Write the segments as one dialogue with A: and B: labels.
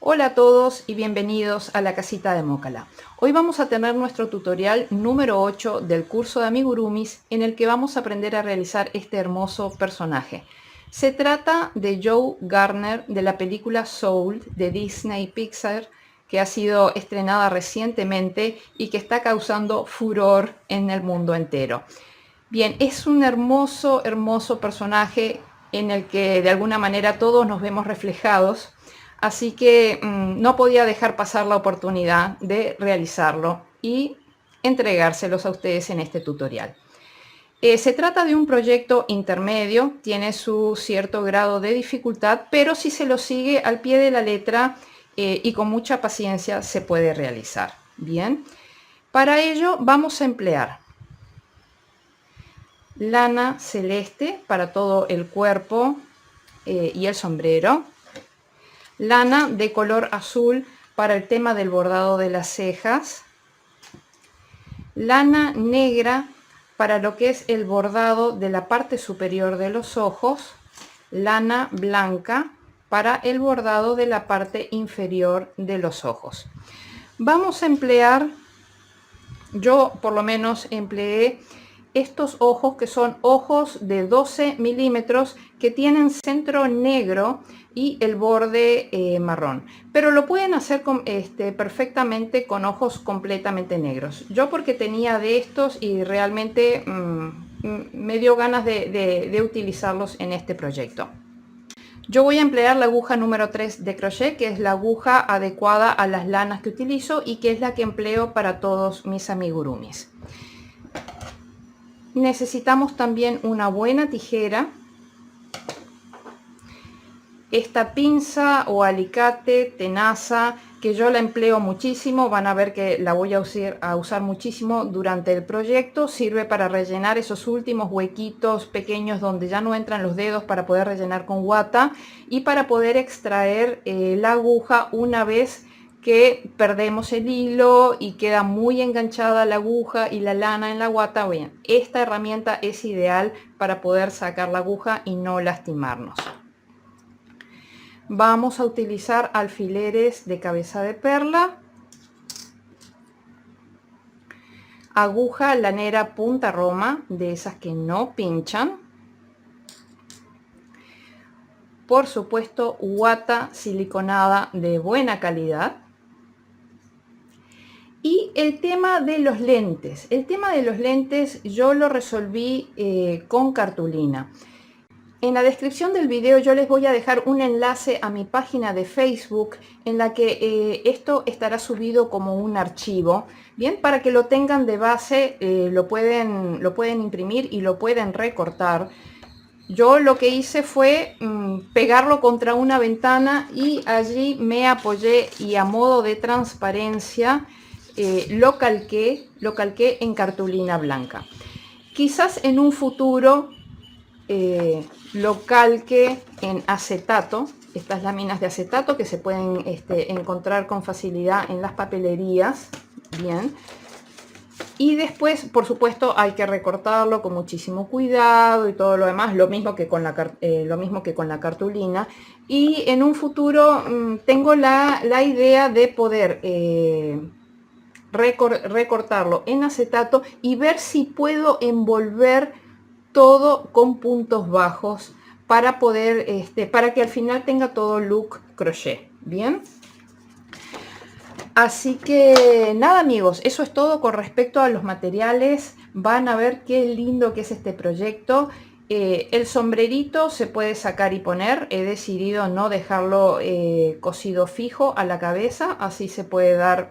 A: Hola a todos y bienvenidos a la casita de Mócala. Hoy vamos a tener nuestro tutorial número 8 del curso de amigurumis, en el que vamos a aprender a realizar este hermoso personaje. Se trata de Joe Gardner, de la película Soul de Disney Pixar, que ha sido estrenada recientemente y que está causando furor en el mundo entero. Bien, es un hermoso personaje en el que de alguna manera todos nos vemos reflejados, así que no podía dejar pasar la oportunidad de realizarlo y entregárselos a ustedes en este tutorial. Se trata de un proyecto intermedio, tiene su cierto grado de dificultad, pero si se lo sigue al pie de la letra y con mucha paciencia se puede realizar. Bien, para ello vamos a emplear lana celeste para todo el cuerpo y el sombrero, lana de color azul para el tema del bordado de las cejas, lana negra para lo que es el bordado de la parte superior de los ojos, lana blanca para el bordado de la parte inferior de los ojos. Vamos a emplear, yo por lo menos empleé estos ojos, que son ojos de 12 milímetros que tienen centro negro y el borde marrón, pero lo pueden hacer perfectamente con ojos completamente negros. Yo porque tenía de estos y realmente me dio ganas de utilizarlos en este proyecto. Yo voy a emplear la aguja número 3 de crochet, que es la aguja adecuada a las lanas que utilizo y que es la que empleo para todos mis amigurumis. Necesitamos también una buena tijera. Esta pinza o alicate, tenaza, que yo la empleo muchísimo, van a ver que la voy a usar muchísimo durante el proyecto. Sirve para rellenar esos últimos huequitos pequeños donde ya no entran los dedos, para poder rellenar con guata y para poder extraer la aguja una vez que perdemos el hilo y queda muy enganchada la aguja y la lana en la guata. Bien, esta herramienta es ideal para poder sacar la aguja y no lastimarnos. Vamos a utilizar alfileres de cabeza de perla, aguja lanera punta roma, de esas que no pinchan, por supuesto guata siliconada de buena calidad. Y el tema de los lentes yo lo resolví con cartulina. En la descripción del video yo les voy a dejar un enlace a mi página de Facebook en la que esto estará subido como un archivo, bien, para que lo tengan de base. Lo pueden imprimir y lo pueden recortar. Yo lo que hice fue pegarlo contra una ventana y allí me apoyé y a modo de transparencia lo calqué en cartulina blanca. Quizás en un futuro lo calque en acetato, estas láminas de acetato que se pueden encontrar con facilidad en las papelerías. Bien, y después por supuesto hay que recortarlo con muchísimo cuidado y todo lo demás, lo mismo que con la cartulina. Y en un futuro tengo la idea de poder recortarlo en acetato y ver si puedo envolver todo con puntos bajos para poder para que al final tenga todo look crochet. Bien, así que nada amigos, eso es todo con respecto a los materiales. Van a ver qué lindo que es este proyecto. El sombrerito se puede sacar y poner. He decidido no dejarlo cosido fijo a la cabeza, así se puede dar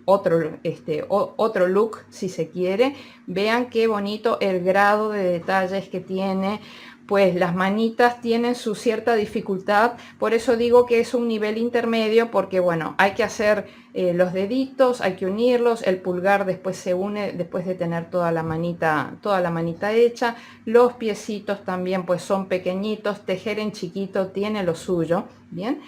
A: otro look si se quiere. Vean qué bonito el grado de detalles que tiene. Pues las manitas tienen su cierta dificultad, por eso digo que es un nivel intermedio, porque bueno, hay que hacer los deditos, hay que unirlos, el pulgar después se une después de tener toda la manita hecha. Los piecitos también pues son pequeñitos, tejer en chiquito tiene lo suyo, bien,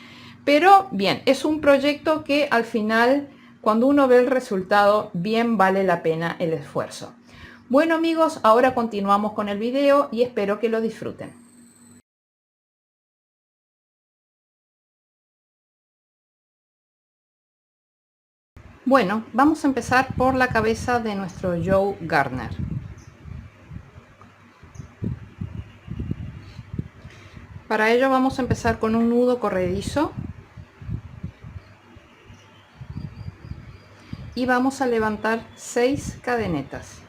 A: pero bien, es un proyecto que al final, cuando uno ve el resultado, bien vale la pena el esfuerzo. Bueno amigos, ahora continuamos con el video y espero que lo disfruten. Bueno, vamos a empezar por la cabeza de nuestro Joe Gardner. Para ello vamos a empezar con un nudo corredizo y vamos a levantar 6 cadenetas.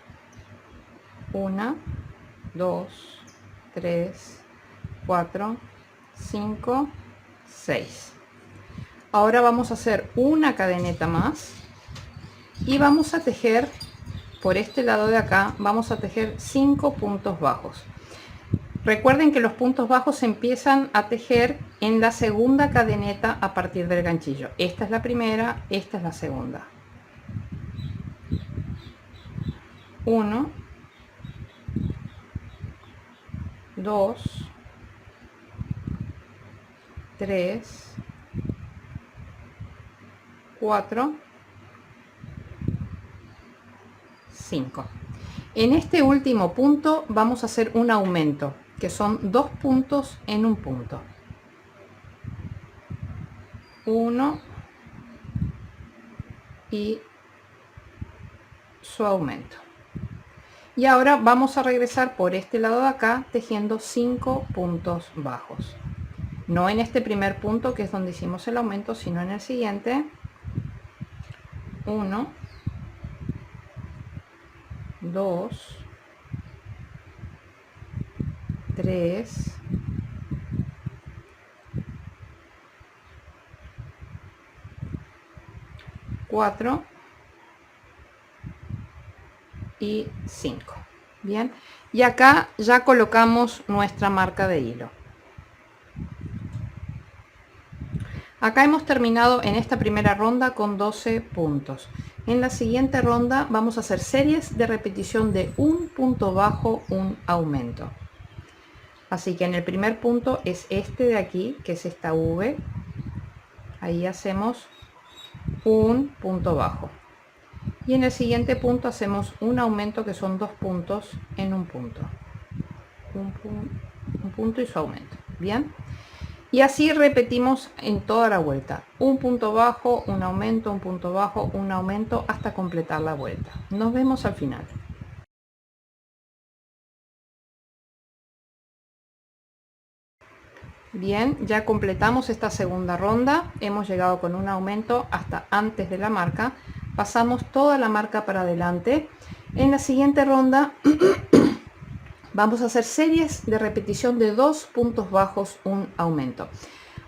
A: 1, 2, 3, 4, 5, 6. Ahora vamos a hacer una cadeneta más y vamos a tejer por este lado de acá, vamos a tejer 5 puntos bajos. Recuerden que los puntos bajos se empiezan a tejer en la segunda cadeneta a partir del ganchillo. Esta es la primera, esta es la segunda. 1, 2, 3, 4, 5. En este último punto vamos a hacer un aumento, que son 2 puntos en un punto. 1 y su aumento. Y ahora vamos a regresar por este lado de acá tejiendo 5 puntos bajos. No en este primer punto que es donde hicimos el aumento, sino en el siguiente. 1, 2, 3, 4 y 5. Bien, y acá ya colocamos nuestra marca de hilo. Acá hemos terminado en esta primera ronda con 12 puntos. En la siguiente ronda vamos a hacer series de repetición de un punto bajo, un aumento. Así que en el primer punto es este de aquí, que es esta V. Ahí hacemos un punto bajo. Y en el siguiente punto hacemos un aumento, que son 2 puntos en un punto. Un punto y su aumento. Bien. Y así repetimos en toda la vuelta. Un punto bajo, un aumento, un punto bajo, un aumento, hasta completar la vuelta. Nos vemos al final. Bien, ya completamos esta segunda ronda. Hemos llegado con un aumento hasta antes de la marca. Pasamos toda la marca para adelante. En la siguiente ronda vamos a hacer series de repetición de 2 puntos bajos, un aumento.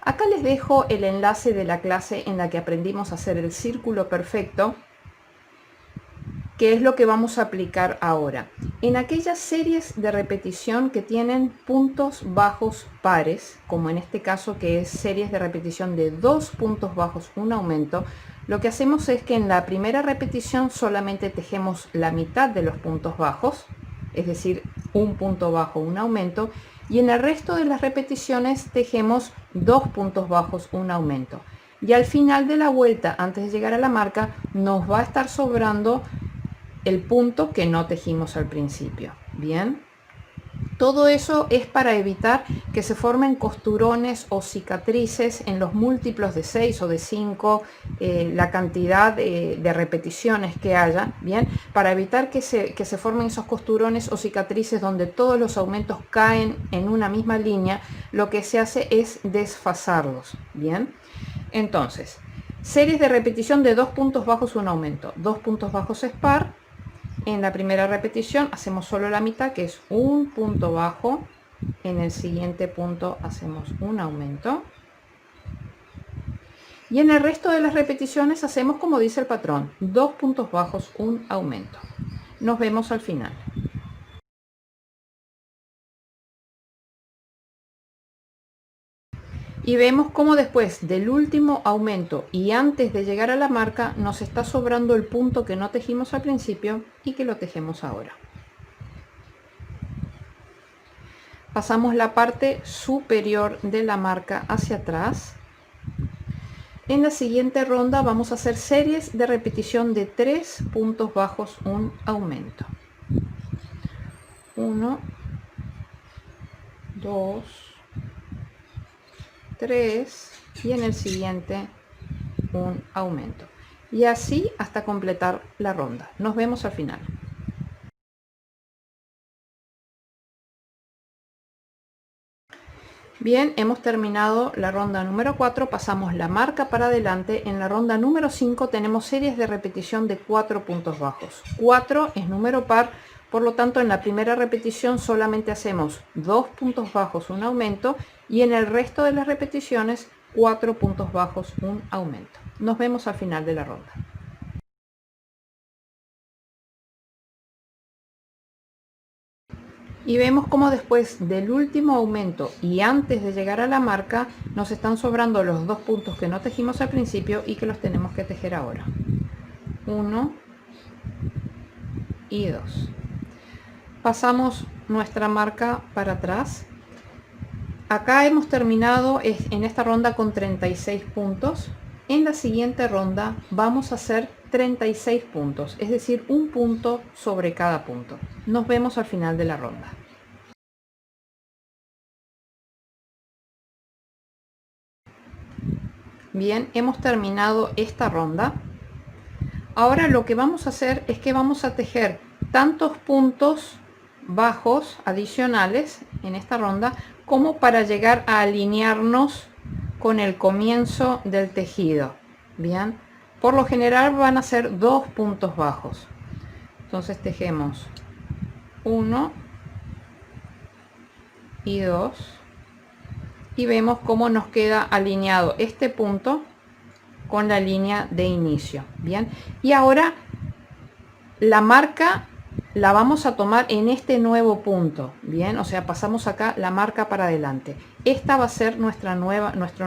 A: Acá les dejo el enlace de la clase en la que aprendimos a hacer el círculo perfecto, que es lo que vamos a aplicar ahora. En aquellas series de repetición que tienen puntos bajos pares, como en este caso que es series de repetición de 2 puntos bajos, un aumento, lo que hacemos es que en la primera repetición solamente tejemos la mitad de los puntos bajos, es decir, un punto bajo, un aumento, y en el resto de las repeticiones tejemos 2 puntos bajos, un aumento. Y al final de la vuelta, antes de llegar a la marca, nos va a estar sobrando el punto que no tejimos al principio. Bien, todo eso es para evitar que se formen costurones o cicatrices en los múltiplos de 6 o de 5, la cantidad de repeticiones que haya. Bien, para evitar que se formen esos costurones o cicatrices donde todos los aumentos caen en una misma línea, lo que se hace es desfasarlos. Bien, entonces, series de repetición de 2 puntos bajos, un aumento. 2 puntos bajos es par. En la primera repetición hacemos solo la mitad, que es un punto bajo. En el siguiente punto hacemos un aumento. Y en el resto de las repeticiones hacemos como dice el patrón, 2 puntos bajos, un aumento. Nos vemos al final. Y vemos cómo después del último aumento y antes de llegar a la marca nos está sobrando el punto que no tejimos al principio y que lo tejemos ahora. Pasamos la parte superior de la marca hacia atrás. En la siguiente ronda vamos a hacer series de repetición de 3 puntos bajos, un aumento. 1, 2, 3 y en el siguiente un aumento. y así hasta completar la ronda. Nos vemos al final. Bien, hemos terminado la ronda número 4, pasamos la marca para adelante. En la ronda número 5 tenemos series de repetición de 4 puntos bajos. 4 es número par, por lo tanto en la primera repetición solamente hacemos 2 puntos bajos, un aumento, y en el resto de las repeticiones 4 puntos bajos, un aumento. Nos vemos al final de la ronda. Y vemos como después del último aumento y antes de llegar a la marca nos están sobrando los 2 puntos que no tejimos al principio y que los tenemos que tejer ahora. 1 y 2. Pasamos nuestra marca para atrás. Acá hemos terminado en esta ronda con 36 puntos. En la siguiente ronda vamos a hacer 36 puntos, es decir, un punto sobre cada punto. Nos vemos al final de la ronda. Bien, hemos terminado esta ronda. Ahora lo que vamos a hacer es que vamos a tejer tantos puntos bajos adicionales en esta ronda como para llegar a alinearnos con el comienzo del tejido. Bien, por lo general van a ser 2 puntos bajos. Entonces tejemos 1 y 2 y vemos cómo nos queda alineado este punto con la línea de inicio. Bien, y ahora la marca la vamos a tomar en este nuevo punto. Bien, o sea, pasamos acá la marca para adelante. Esta va a ser nuestro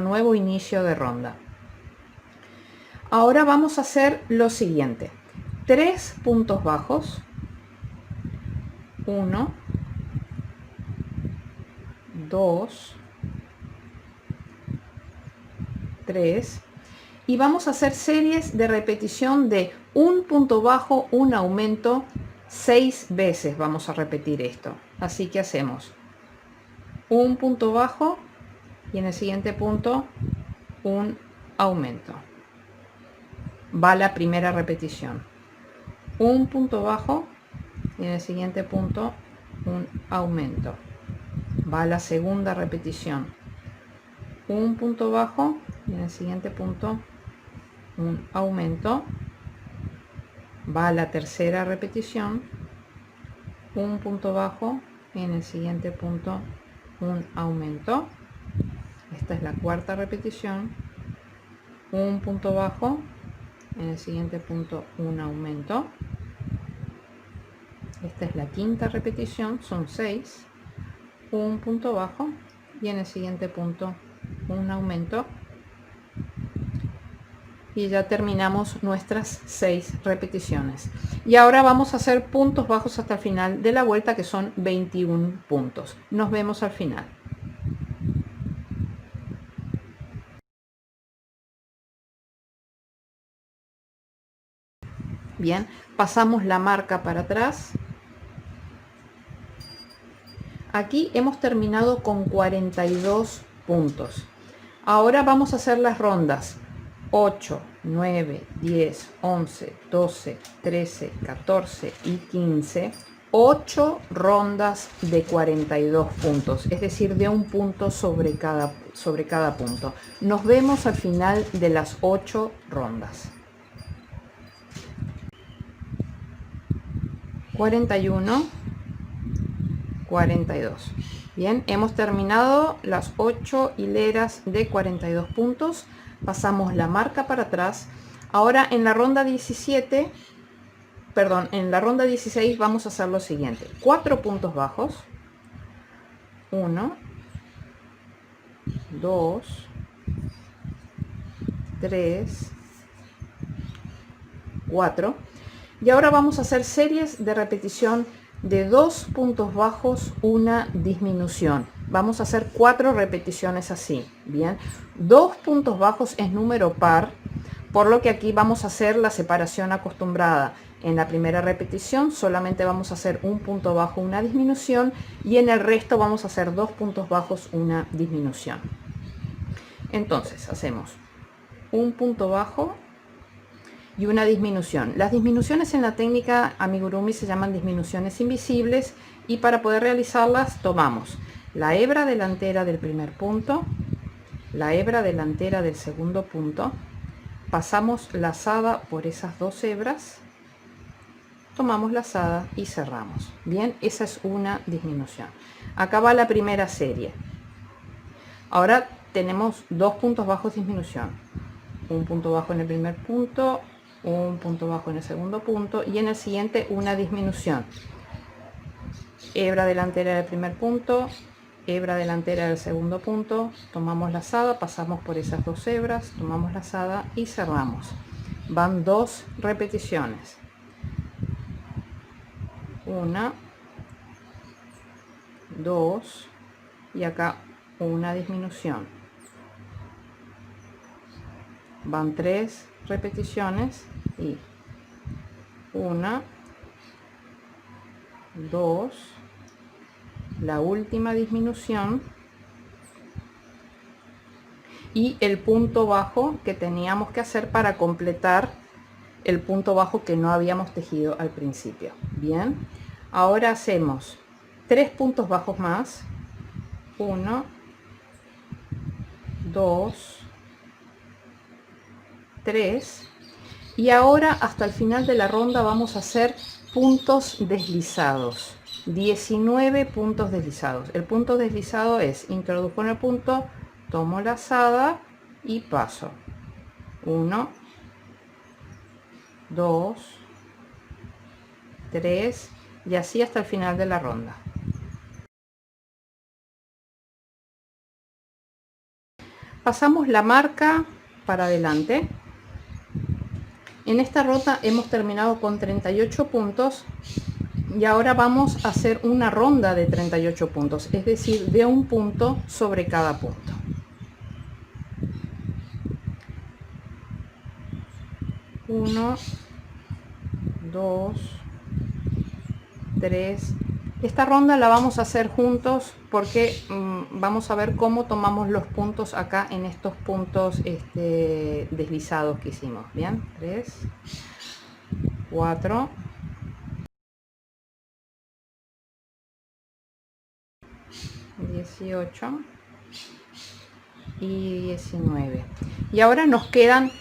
A: nuevo inicio de ronda. Ahora vamos a hacer lo siguiente: 3 puntos bajos, 1, 2, 3, y vamos a hacer series de repetición de un punto bajo, un aumento, 6 veces vamos a repetir esto. Así que hacemos un punto bajo y en el siguiente punto un aumento. Va la primera repetición. Un punto bajo y en el siguiente punto un aumento. Va la segunda repetición. Un punto bajo y en el siguiente punto un aumento. Va la tercera repetición. Un punto bajo y en el siguiente punto un aumento. Esta es la cuarta repetición. Un punto bajo, en el siguiente punto un aumento. Esta es la quinta repetición, son 6. Un punto bajo y en el siguiente punto un aumento. Y ya terminamos nuestras 6 repeticiones. Y ahora vamos a hacer puntos bajos hasta el final de la vuelta, que son 21 puntos. Nos vemos al final. Bien, pasamos la marca para atrás. Aquí hemos terminado con 42 puntos. Ahora vamos a hacer las rondas 8, 9, 10, 11, 12, 13, 14 y 15. 8 rondas de 42 puntos, es decir, de un punto sobre cada punto. Nos vemos al final de las 8 rondas. 41, 42. Bien, hemos terminado las 8 hileras de 42 puntos. Pasamos la marca para atrás. Ahora en la ronda 17, perdón, en la ronda 16 vamos a hacer lo siguiente: 4 puntos bajos, 1, 2, 3, 4. Y ahora vamos a hacer series de repetición de 2 puntos bajos, una disminución. Vamos a hacer 4 repeticiones así. Bien, 2 puntos bajos es número par, por lo que aquí vamos a hacer la separación acostumbrada. En la primera repetición solamente vamos a hacer un punto bajo, una disminución, y en el resto vamos a hacer 2 puntos bajos, una disminución. Entonces hacemos un punto bajo y una disminución. Las disminuciones en la técnica amigurumi se llaman disminuciones invisibles, y para poder realizarlas tomamos la hebra delantera del primer punto, la hebra delantera del segundo punto, pasamos lazada por esas dos hebras, tomamos lazada y cerramos. Bien, esa es una disminución. Acá va la primera serie. Ahora tenemos dos puntos bajos disminución, un punto bajo en el primer punto, un punto bajo en el segundo punto, y en el siguiente una disminución. Hebra delantera del primer punto, hebra delantera del segundo punto, tomamos lazada, pasamos por esas dos hebras, tomamos lazada y cerramos. Van dos repeticiones, una, dos, y acá una disminución. Van tres repeticiones y una, dos, la última disminución y el punto bajo que teníamos que hacer para completar el punto bajo que no habíamos tejido al principio. Bien, ahora hacemos tres puntos bajos más, 1, 2, 3, y ahora hasta el final de la ronda vamos a hacer puntos deslizados, 19 puntos deslizados. El punto deslizado es: introduzco en el punto, tomo lazada y paso 1, 2, 3, y así hasta el final de la ronda. Pasamos la marca para adelante. En esta ronda hemos terminado con 38 puntos y ahora vamos a hacer una ronda de 38 puntos, es decir, de un punto sobre cada punto. Uno, dos, tres. Esta ronda la vamos a hacer juntos porque vamos a ver cómo tomamos los puntos acá en estos puntos deslizados que hicimos. Bien, 3, 4, 18 y 19. Y ahora nos quedan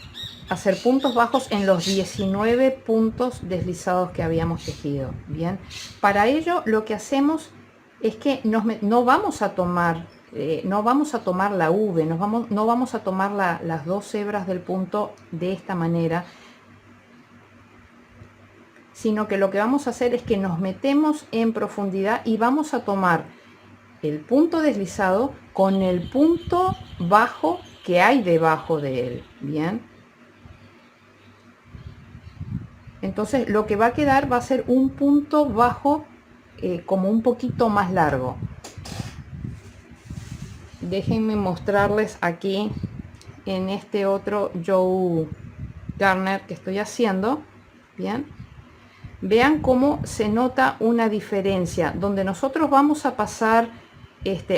A: hacer puntos bajos en los 19 puntos deslizados que habíamos tejido. Bien, para ello lo que hacemos es que no vamos a tomar la V, no vamos a tomar las dos hebras del punto de esta manera, sino que lo que vamos a hacer es que nos metemos en profundidad y vamos a tomar el punto deslizado con el punto bajo que hay debajo de él. Bien, entonces lo que va a quedar va a ser un punto bajo como un poquito más largo. Déjenme mostrarles aquí en este otro Joe Garner que estoy haciendo. Bien, vean cómo se nota una diferencia donde nosotros vamos a pasar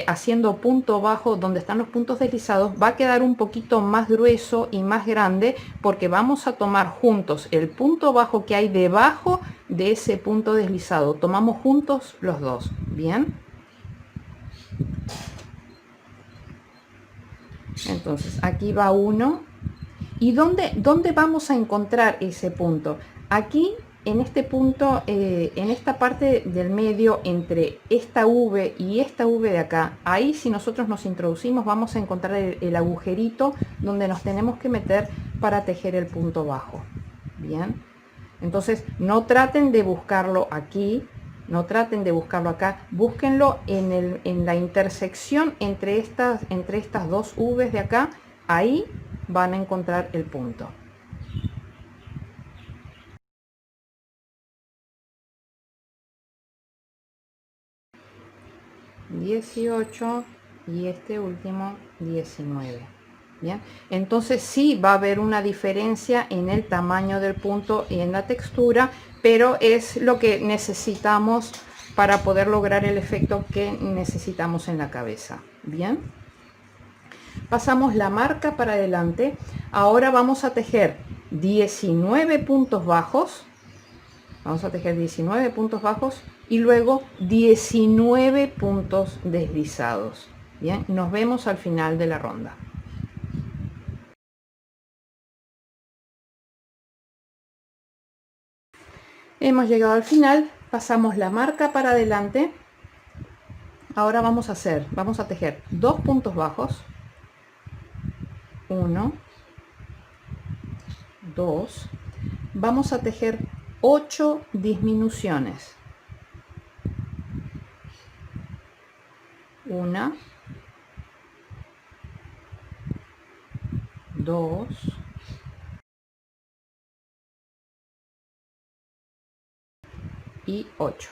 A: haciendo punto bajo donde están los puntos deslizados. Va a quedar un poquito más grueso y más grande porque vamos a tomar juntos el punto bajo que hay debajo de ese punto deslizado. Tomamos juntos los dos. Bien, entonces aquí va uno. ¿Y dónde vamos a encontrar ese punto? Aquí en este punto, en esta parte del medio entre esta V y esta V de acá. Ahí, si nosotros nos introducimos, vamos a encontrar el agujerito donde nos tenemos que meter para tejer el punto bajo. Bien, entonces no traten de buscarlo aquí, no traten de buscarlo acá, búsquenlo en la intersección entre estas dos V's de acá. Ahí van a encontrar el punto. $18 y este último 19. Bien, entonces sí va a haber una diferencia en el tamaño del punto y en la textura, pero es lo que necesitamos para poder lograr el efecto que necesitamos en la cabeza. Bien, pasamos la marca para adelante. Ahora vamos a tejer 19 puntos bajos, vamos a tejer 19 puntos bajos y luego 19 puntos deslizados. Bien, nos vemos al final de la ronda. Hemos llegado al final, pasamos la marca para adelante. Ahora vamos a tejer 2 puntos bajos, 1, 2, vamos a tejer 8 disminuciones, 1, 2, y 8.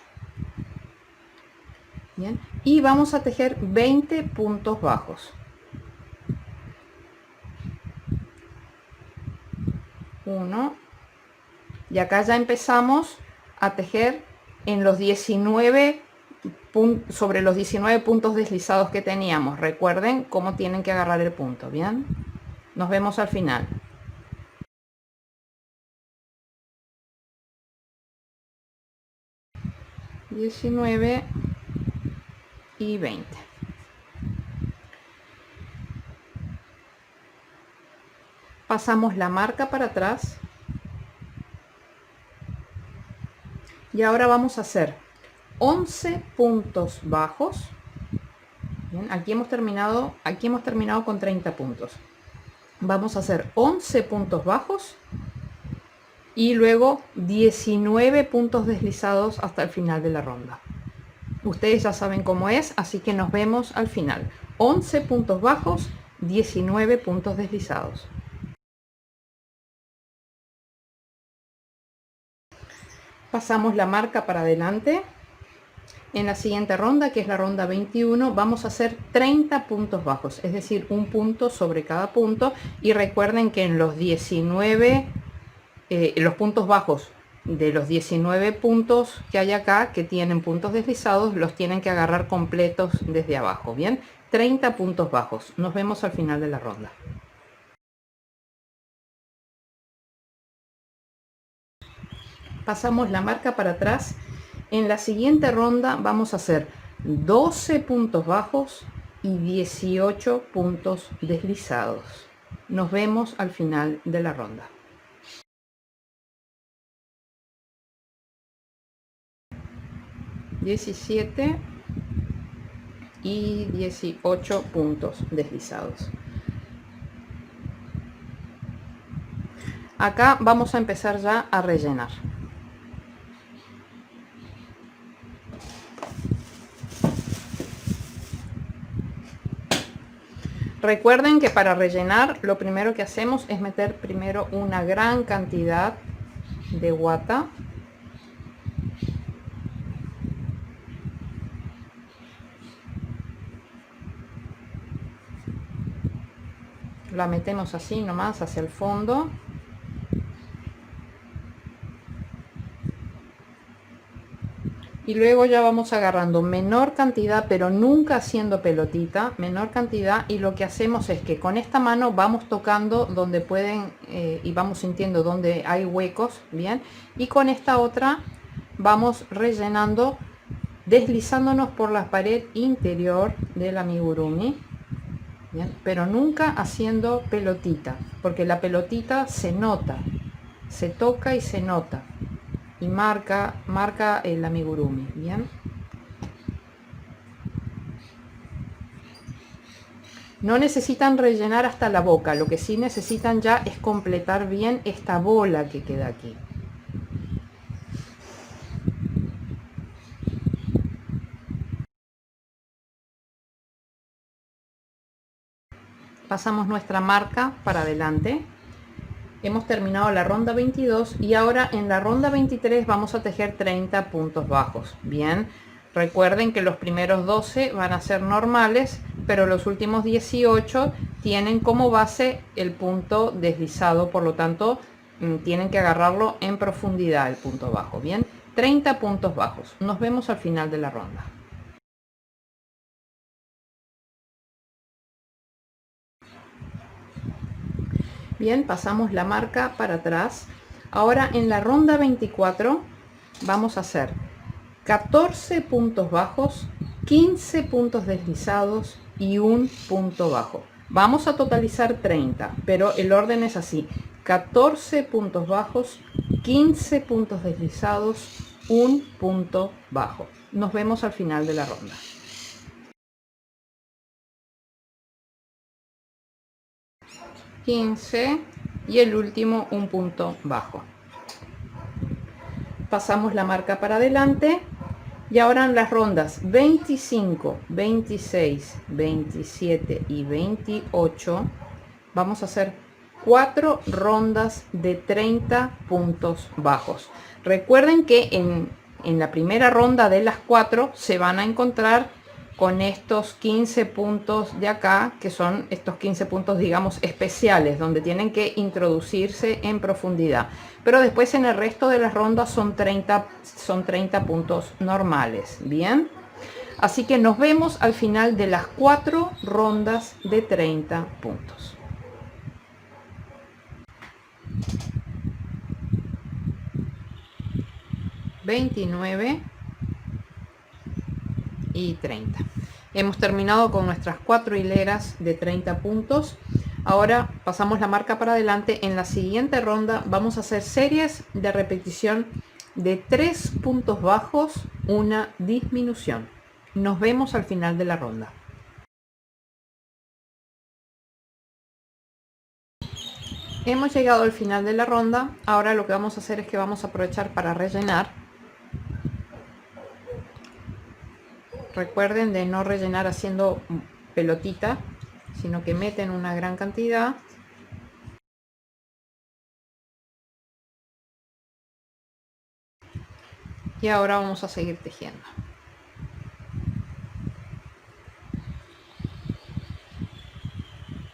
A: Bien, y vamos a tejer 20 puntos bajos, 1, y acá ya empezamos a tejer en los 19 sobre los 19 puntos deslizados que teníamos. Recuerden cómo tienen que agarrar el punto. Bien, nos vemos al final. ...19 y 20. Pasamos la marca para atrás y ahora vamos a hacer 11 puntos bajos. Bien, aquí hemos terminado con 30 puntos. Vamos a hacer 11 puntos bajos y luego 19 puntos deslizados hasta el final de la ronda. Ustedes ya saben cómo es, así que nos vemos al final. 11 puntos bajos, 19 puntos deslizados. Pasamos la marca para adelante. En la siguiente ronda, que es la ronda 21, vamos a hacer 30 puntos bajos, es decir, un punto sobre cada punto. Y recuerden que en los 19, los puntos bajos de los 19 puntos que hay acá, que tienen puntos deslizados, los tienen que agarrar completos desde abajo. Bien, 30 puntos bajos. Nos vemos al final de la ronda. Pasamos la marca para atrás. En la siguiente ronda vamos a hacer 12 puntos bajos y 18 puntos deslizados. Nos vemos al final de la ronda. ...17 y 18 puntos deslizados. Acá vamos a empezar ya a rellenar. Recuerden que para rellenar lo primero que hacemos es meter primero una gran cantidad de guata. La metemos así nomás hacia el fondo. Y luego ya vamos agarrando menor cantidad, pero nunca haciendo pelotita, menor cantidad. Y lo que hacemos es que con esta mano vamos tocando donde pueden y vamos sintiendo donde hay huecos, bien. Y con esta otra vamos rellenando, deslizándonos por la pared interior del amigurumi, bien, pero nunca haciendo pelotita, porque la pelotita se nota, se toca y se nota. Y marca el amigurumi. Bien, no necesitan rellenar hasta la boca, lo que sí necesitan ya es completar bien esta bola que queda aquí. Pasamos nuestra marca para adelante. Hemos terminado la ronda 22 y ahora en la ronda 23 vamos a tejer 30 puntos bajos. Bien, recuerden que los primeros 12 van a ser normales, pero los últimos 18 tienen como base el punto deslizado, por lo tanto tienen que agarrarlo en profundidad el punto bajo. Bien, 30 puntos bajos. Nos vemos al final de la ronda. Bien, pasamos la marca para atrás. Ahora en la ronda 24 vamos a hacer 14 puntos bajos, 15 puntos deslizados y un punto bajo. Vamos a totalizar 30, pero el orden es así: 14 puntos bajos, 15 puntos deslizados, un punto bajo. Nos vemos al final de la ronda. $15 y el último un punto bajo. Pasamos la marca para adelante y ahora en las rondas 25, 26, 27 y 28 vamos a hacer 4 rondas de 30 puntos bajos. Recuerden que en la primera ronda de las 4 se van a encontrar con estos 15 puntos de acá, que son estos 15 puntos, digamos, especiales, donde tienen que introducirse en profundidad. Pero después en el resto de las rondas son 30 puntos normales. Bien, así que nos vemos al final de las 4 rondas de 30 puntos. $29 y 30. Hemos terminado con nuestras 4 hileras de 30 puntos. Ahora pasamos la marca para adelante. En la siguiente ronda vamos a hacer series de repetición de 3 puntos bajos, una disminución. Nos vemos al final de la ronda. Hemos llegado al final de la ronda. Ahora lo que vamos a hacer es que vamos a aprovechar para rellenar. Recuerden de no rellenar haciendo pelotita, sino que meten una gran cantidad. Y ahora vamos a seguir tejiendo.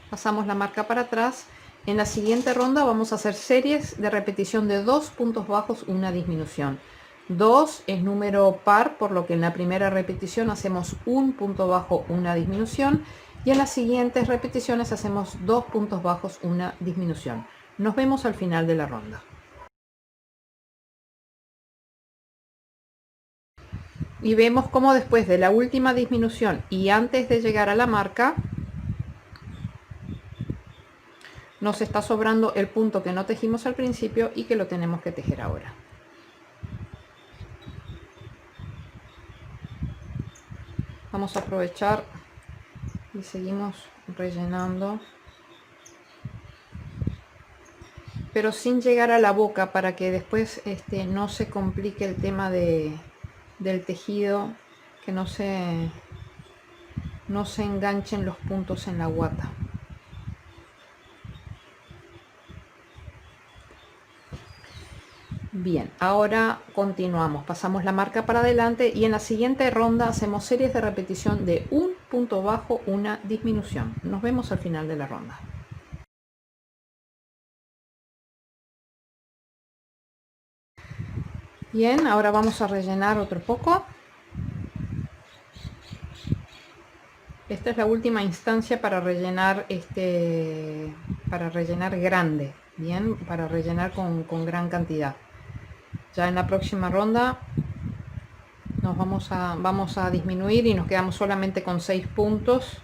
A: Pasamos la marca para atrás. En la siguiente ronda vamos a hacer series de repetición de 2 puntos bajos, una disminución. 2 es número par, por lo que en la primera repetición hacemos un punto bajo, una disminución, y en las siguientes repeticiones hacemos 2 puntos bajos, una disminución. Nos vemos al final de la ronda. Y vemos cómo después de la última disminución y antes de llegar a la marca, nos está sobrando el punto que no tejimos al principio y que lo tenemos que tejer ahora. Vamos a aprovechar y seguimos rellenando, pero sin llegar a la boca, para que después no se complique el tema del tejido, que no se enganchen los puntos en la guata. Bien, ahora continuamos, pasamos la marca para adelante y en la siguiente ronda hacemos series de repetición de un punto bajo, una disminución. Nos vemos al final de la ronda. Bien, ahora vamos a rellenar otro poco. Esta es la última instancia para rellenar grande, bien, para rellenar con gran cantidad. Ya en la próxima ronda nos vamos a disminuir y nos quedamos solamente con 6 puntos,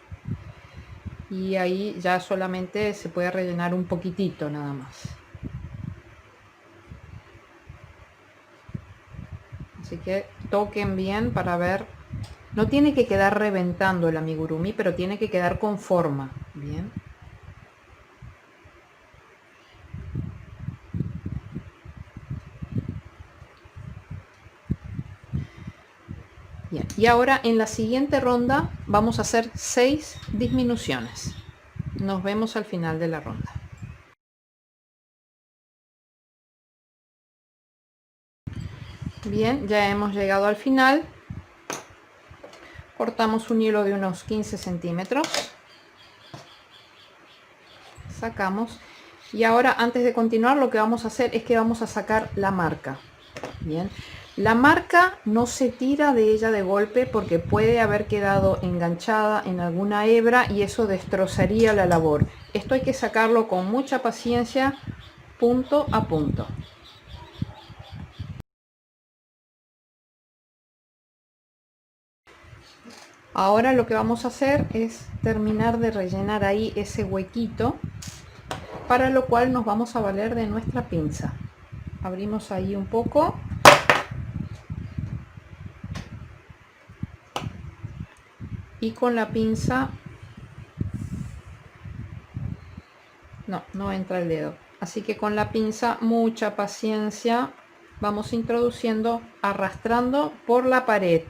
A: y ahí ya solamente se puede rellenar un poquitito nada más. Así que toquen bien para ver. No tiene que quedar reventando el amigurumi, pero tiene que quedar con forma. Bien. Bien. Y ahora en la siguiente ronda vamos a hacer 6 disminuciones. Nos vemos al final de la ronda. Bien, ya hemos llegado al final. Cortamos un hilo de unos 15 centímetros. Sacamos. Y ahora, antes de continuar, lo que vamos a hacer es que vamos a sacar la marca. Bien, La marca no se tira de ella de golpe porque puede haber quedado enganchada en alguna hebra y eso destrozaría la labor. Esto hay que sacarlo con mucha paciencia, punto a punto. Ahora lo que vamos a hacer es terminar de rellenar ahí ese huequito, para lo cual nos vamos a valer de nuestra pinza. Abrimos ahí un poco y con la pinza no entra el dedo, así que con la pinza mucha paciencia vamos introduciendo, arrastrando por la pared.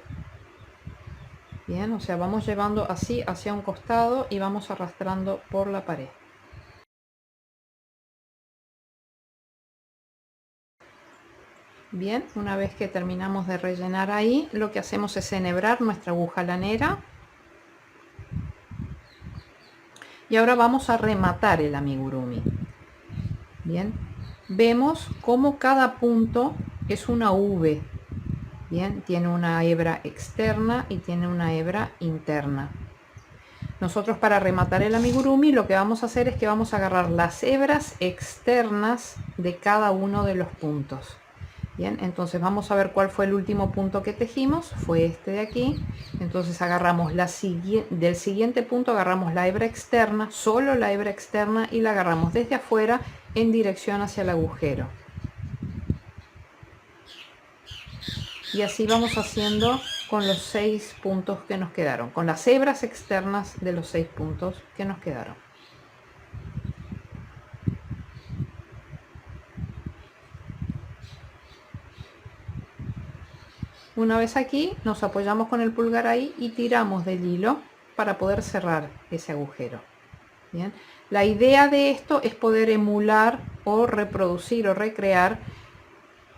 A: Bien, o sea, vamos llevando así hacia un costado y vamos arrastrando por la pared. Bien, una vez que terminamos de rellenar ahí, lo que hacemos es enhebrar nuestra aguja lanera. Y ahora vamos a rematar el amigurumi. Bien, vemos cómo cada punto es una V. Bien, tiene una hebra externa y tiene una hebra interna. Nosotros para rematar el amigurumi lo que vamos a hacer es que vamos a agarrar las hebras externas de cada uno de los puntos. Bien, entonces vamos a ver cuál fue el último punto que tejimos, fue este de aquí. Entonces agarramos del siguiente punto, agarramos la hebra externa, solo la hebra externa, y la agarramos desde afuera en dirección hacia el agujero. Y así vamos haciendo con los 6 puntos que nos quedaron, con las hebras externas de los 6 puntos que nos quedaron. Una vez aquí nos apoyamos con el pulgar ahí y tiramos del hilo para poder cerrar ese agujero. Bien, la idea de esto es poder emular o reproducir o recrear.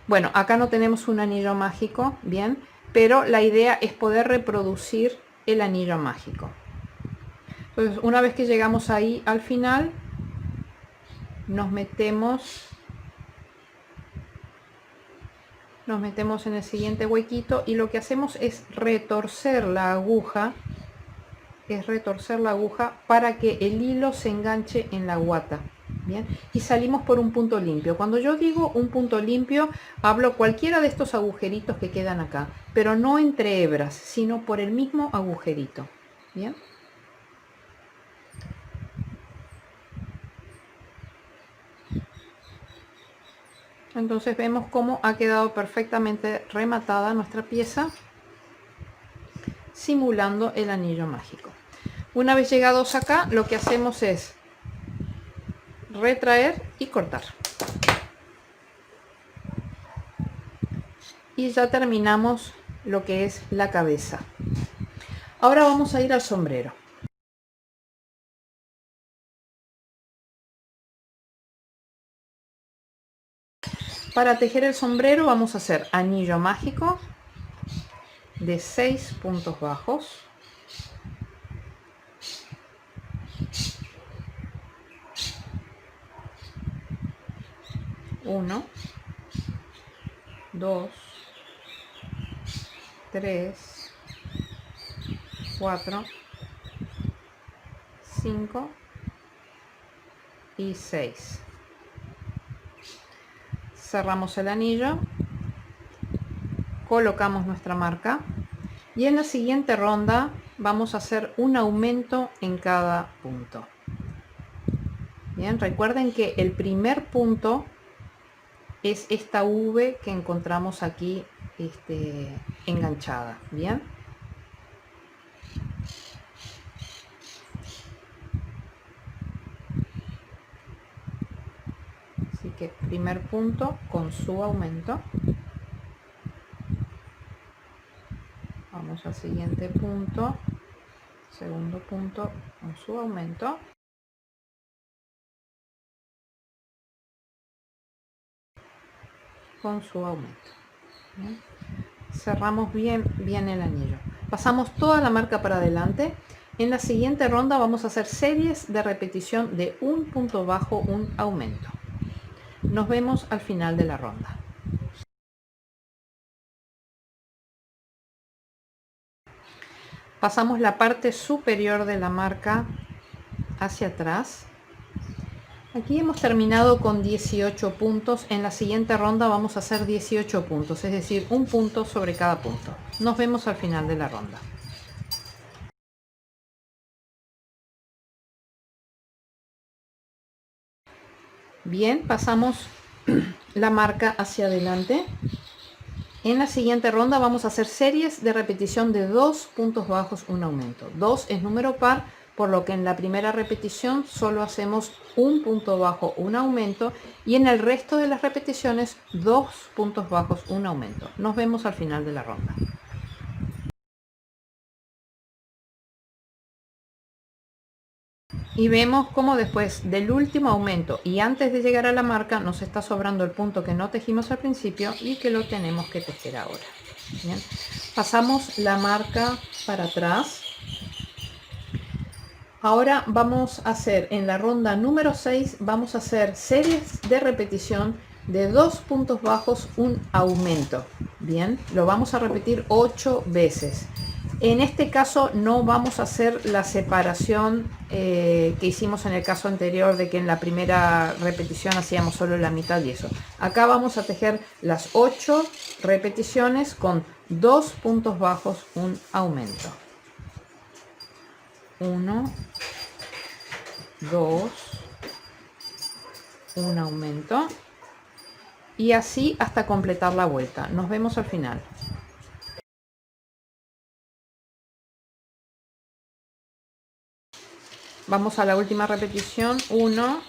A: Bueno, acá no tenemos un anillo mágico, bien, pero la idea es poder reproducir el anillo mágico. Entonces, una vez que llegamos ahí al final, nos metemos en el siguiente huequito y lo que hacemos es retorcer la aguja, para que el hilo se enganche en la guata. Bien, y salimos por un punto limpio. Cuando yo digo un punto limpio, hablo cualquiera de estos agujeritos que quedan acá, pero no entre hebras, sino por el mismo agujerito. Bien. Entonces vemos cómo ha quedado perfectamente rematada nuestra pieza, simulando el anillo mágico. Una vez llegados acá, lo que hacemos es retraer y cortar. Y ya terminamos lo que es la cabeza. Ahora vamos a ir al sombrero. Para tejer el sombrero vamos a hacer anillo mágico de 6 puntos bajos, 1, 2, 3, 4, 5 y 6. Cerramos el anillo, colocamos nuestra marca y en la siguiente ronda vamos a hacer un aumento en cada punto. Bien, recuerden que el primer punto es esta V que encontramos aquí enganchada. Bien, así que primer punto con su aumento. Vamos al siguiente punto, segundo punto con su aumento. Con su aumento. ¿Bien? Cerramos bien el anillo. Pasamos toda la marca para adelante. En la siguiente ronda vamos a hacer series de repetición de un punto bajo, un aumento. Nos vemos al final de la ronda. Pasamos la parte superior de la marca hacia atrás. Aquí hemos terminado con 18 puntos. En la siguiente ronda vamos a hacer 18 puntos, es decir, un punto sobre cada punto. Nos vemos al final de la ronda. Bien, pasamos la marca hacia adelante. En la siguiente ronda vamos a hacer series de repetición de 2 puntos bajos, un aumento. 2 es número par, por lo que en la primera repetición solo hacemos un punto bajo, un aumento, y en el resto de las repeticiones 2 puntos bajos, un aumento. Nos vemos al final de la ronda. Y vemos cómo después del último aumento y antes de llegar a la marca nos está sobrando el punto que no tejimos al principio y que lo tenemos que tejer ahora. Bien. Pasamos la marca para atrás. Ahora vamos a hacer en la ronda número 6, vamos a hacer series de repetición de 2 puntos bajos, un aumento. Bien, lo vamos a repetir 8 veces. En este caso no vamos a hacer la separación que hicimos en el caso anterior, de que en la primera repetición hacíamos solo la mitad y eso. Acá vamos a tejer las 8 repeticiones con 2 puntos bajos, un aumento. 1, 2, un aumento, y así hasta completar la vuelta. Nos vemos al final. Vamos a la última repetición, 1,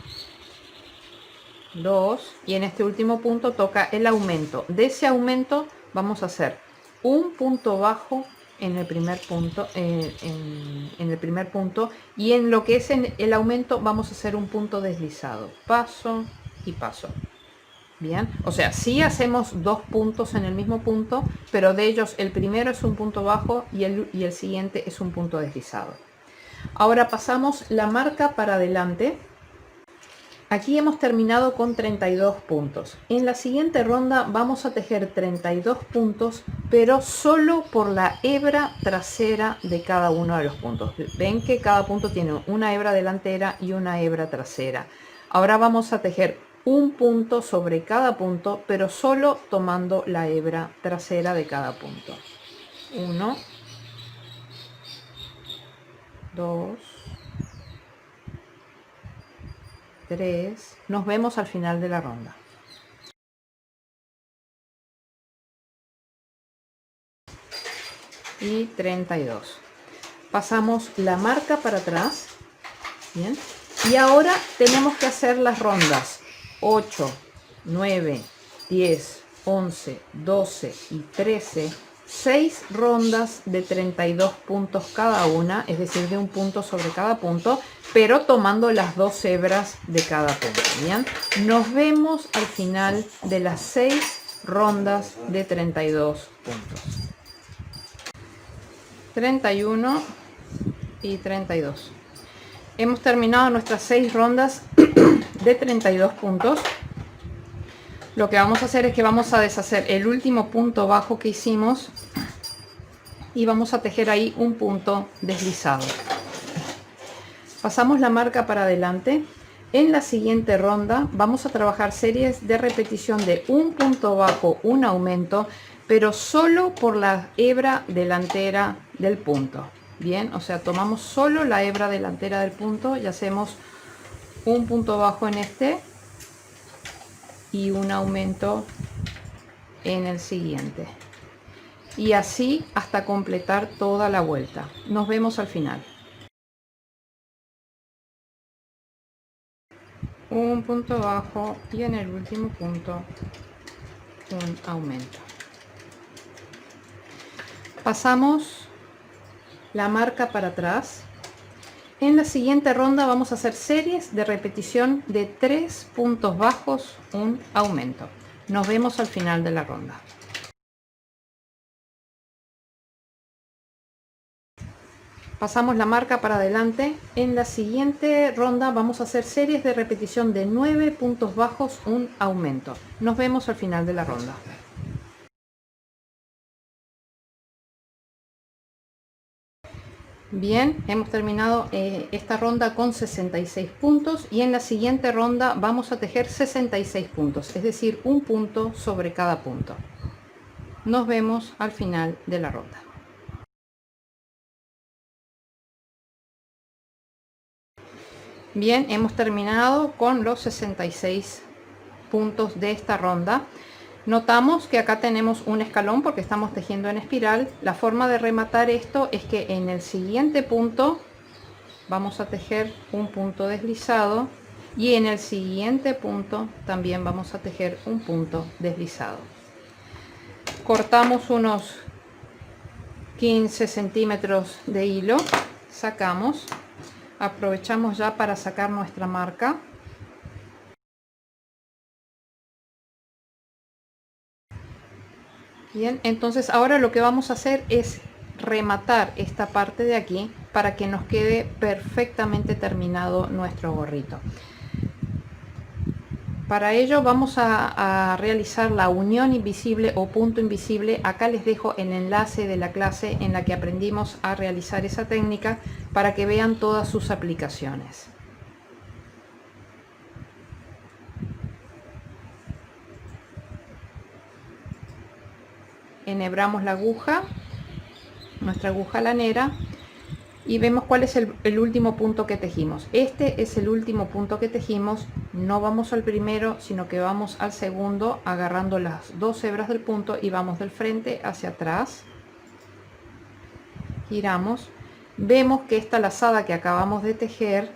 A: 2, y en este último punto toca el aumento. De ese aumento vamos a hacer un punto bajo en el primer punto, en el primer punto, y en lo que es en el aumento vamos a hacer un punto deslizado, paso y paso. Bien, o sea, sí hacemos 2 puntos en el mismo punto, pero de ellos el primero es un punto bajo y el siguiente es un punto deslizado. Ahora pasamos la marca para adelante. Aquí hemos terminado con 32 puntos. En la siguiente ronda vamos a tejer 32 puntos, pero solo por la hebra trasera de cada uno de los puntos. Ven que cada punto tiene una hebra delantera y una hebra trasera. Ahora vamos a tejer un punto sobre cada punto, pero solo tomando la hebra trasera de cada punto. 1, 2, 3, nos vemos al final de la ronda. Y 32. Pasamos la marca para atrás. Bien. Y ahora tenemos que hacer las rondas 8, 9, 10, 11, 12 y 13. 6 rondas de 32 puntos cada una, es decir, de un punto sobre cada punto, pero tomando las 2 hebras de cada punto. Bien, nos vemos al final de las 6 rondas de 32 puntos. 31 y 32. Hemos terminado nuestras 6 rondas de 32 puntos. Lo que vamos a hacer es que vamos a deshacer el último punto bajo que hicimos y vamos a tejer ahí un punto deslizado. Pasamos la marca para adelante. En la siguiente ronda vamos a trabajar series de repetición de un punto bajo, un aumento, pero solo por la hebra delantera del punto. Bien, o sea, tomamos solo la hebra delantera del punto y hacemos un punto bajo en este y un aumento en el siguiente, y así hasta completar toda la vuelta. Nos vemos al final. Un punto bajo y en el último punto un aumento. Pasamos la marca para atrás. En la siguiente ronda vamos a hacer series de repetición de 3 puntos bajos, un aumento. Nos vemos al final de la ronda. Pasamos la marca para adelante. En la siguiente ronda vamos a hacer series de repetición de 9 puntos bajos, un aumento. Nos vemos al final de la ronda. Bien, hemos terminado esta ronda con 66 puntos y en la siguiente ronda vamos a tejer 66 puntos, es decir, un punto sobre cada punto. Nos vemos al final de la ronda. Bien, hemos terminado con los 66 puntos de esta ronda. Notamos que acá tenemos un escalón porque estamos tejiendo en espiral. La forma de rematar esto es que en el siguiente punto vamos a tejer un punto deslizado y en el siguiente punto también vamos a tejer un punto deslizado. Cortamos unos 15 centímetros de hilo, sacamos, aprovechamos ya para sacar nuestra marca. Bien, entonces ahora lo que vamos a hacer es rematar esta parte de aquí para que nos quede perfectamente terminado nuestro gorrito. Para ello vamos a realizar la unión invisible o punto invisible. Acá les dejo el enlace de la clase en la que aprendimos a realizar esa técnica para que vean todas sus aplicaciones. Enhebramos la aguja, nuestra aguja lanera, y vemos cuál es el último punto que tejimos. Este es el último punto que tejimos. No vamos al primero, sino que vamos al segundo, agarrando las dos hebras del punto y vamos del frente hacia atrás. Giramos. Vemos que esta lazada que acabamos de tejer,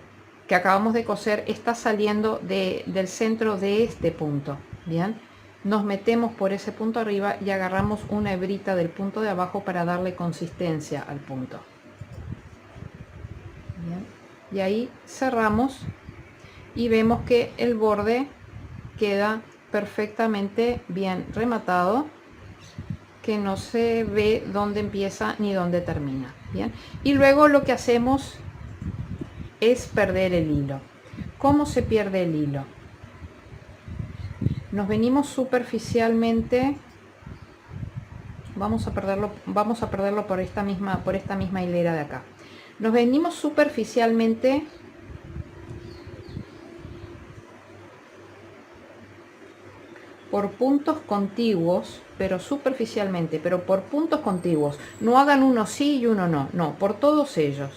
A: que acabamos de coser, está saliendo del centro de este punto. Bien, nos metemos por ese punto arriba y agarramos una hebrita del punto de abajo para darle consistencia al punto. Bien. Y ahí cerramos y vemos que el borde queda perfectamente bien rematado, que no se ve dónde empieza ni dónde termina. Bien, y luego lo que hacemos es perder el hilo. ¿Cómo se pierde el hilo? Nos venimos superficialmente, vamos a perderlo por esta misma hilera de acá. Nos venimos superficialmente por puntos contiguos, pero superficialmente, pero por puntos contiguos. No hagan uno sí y uno no, no, por todos ellos.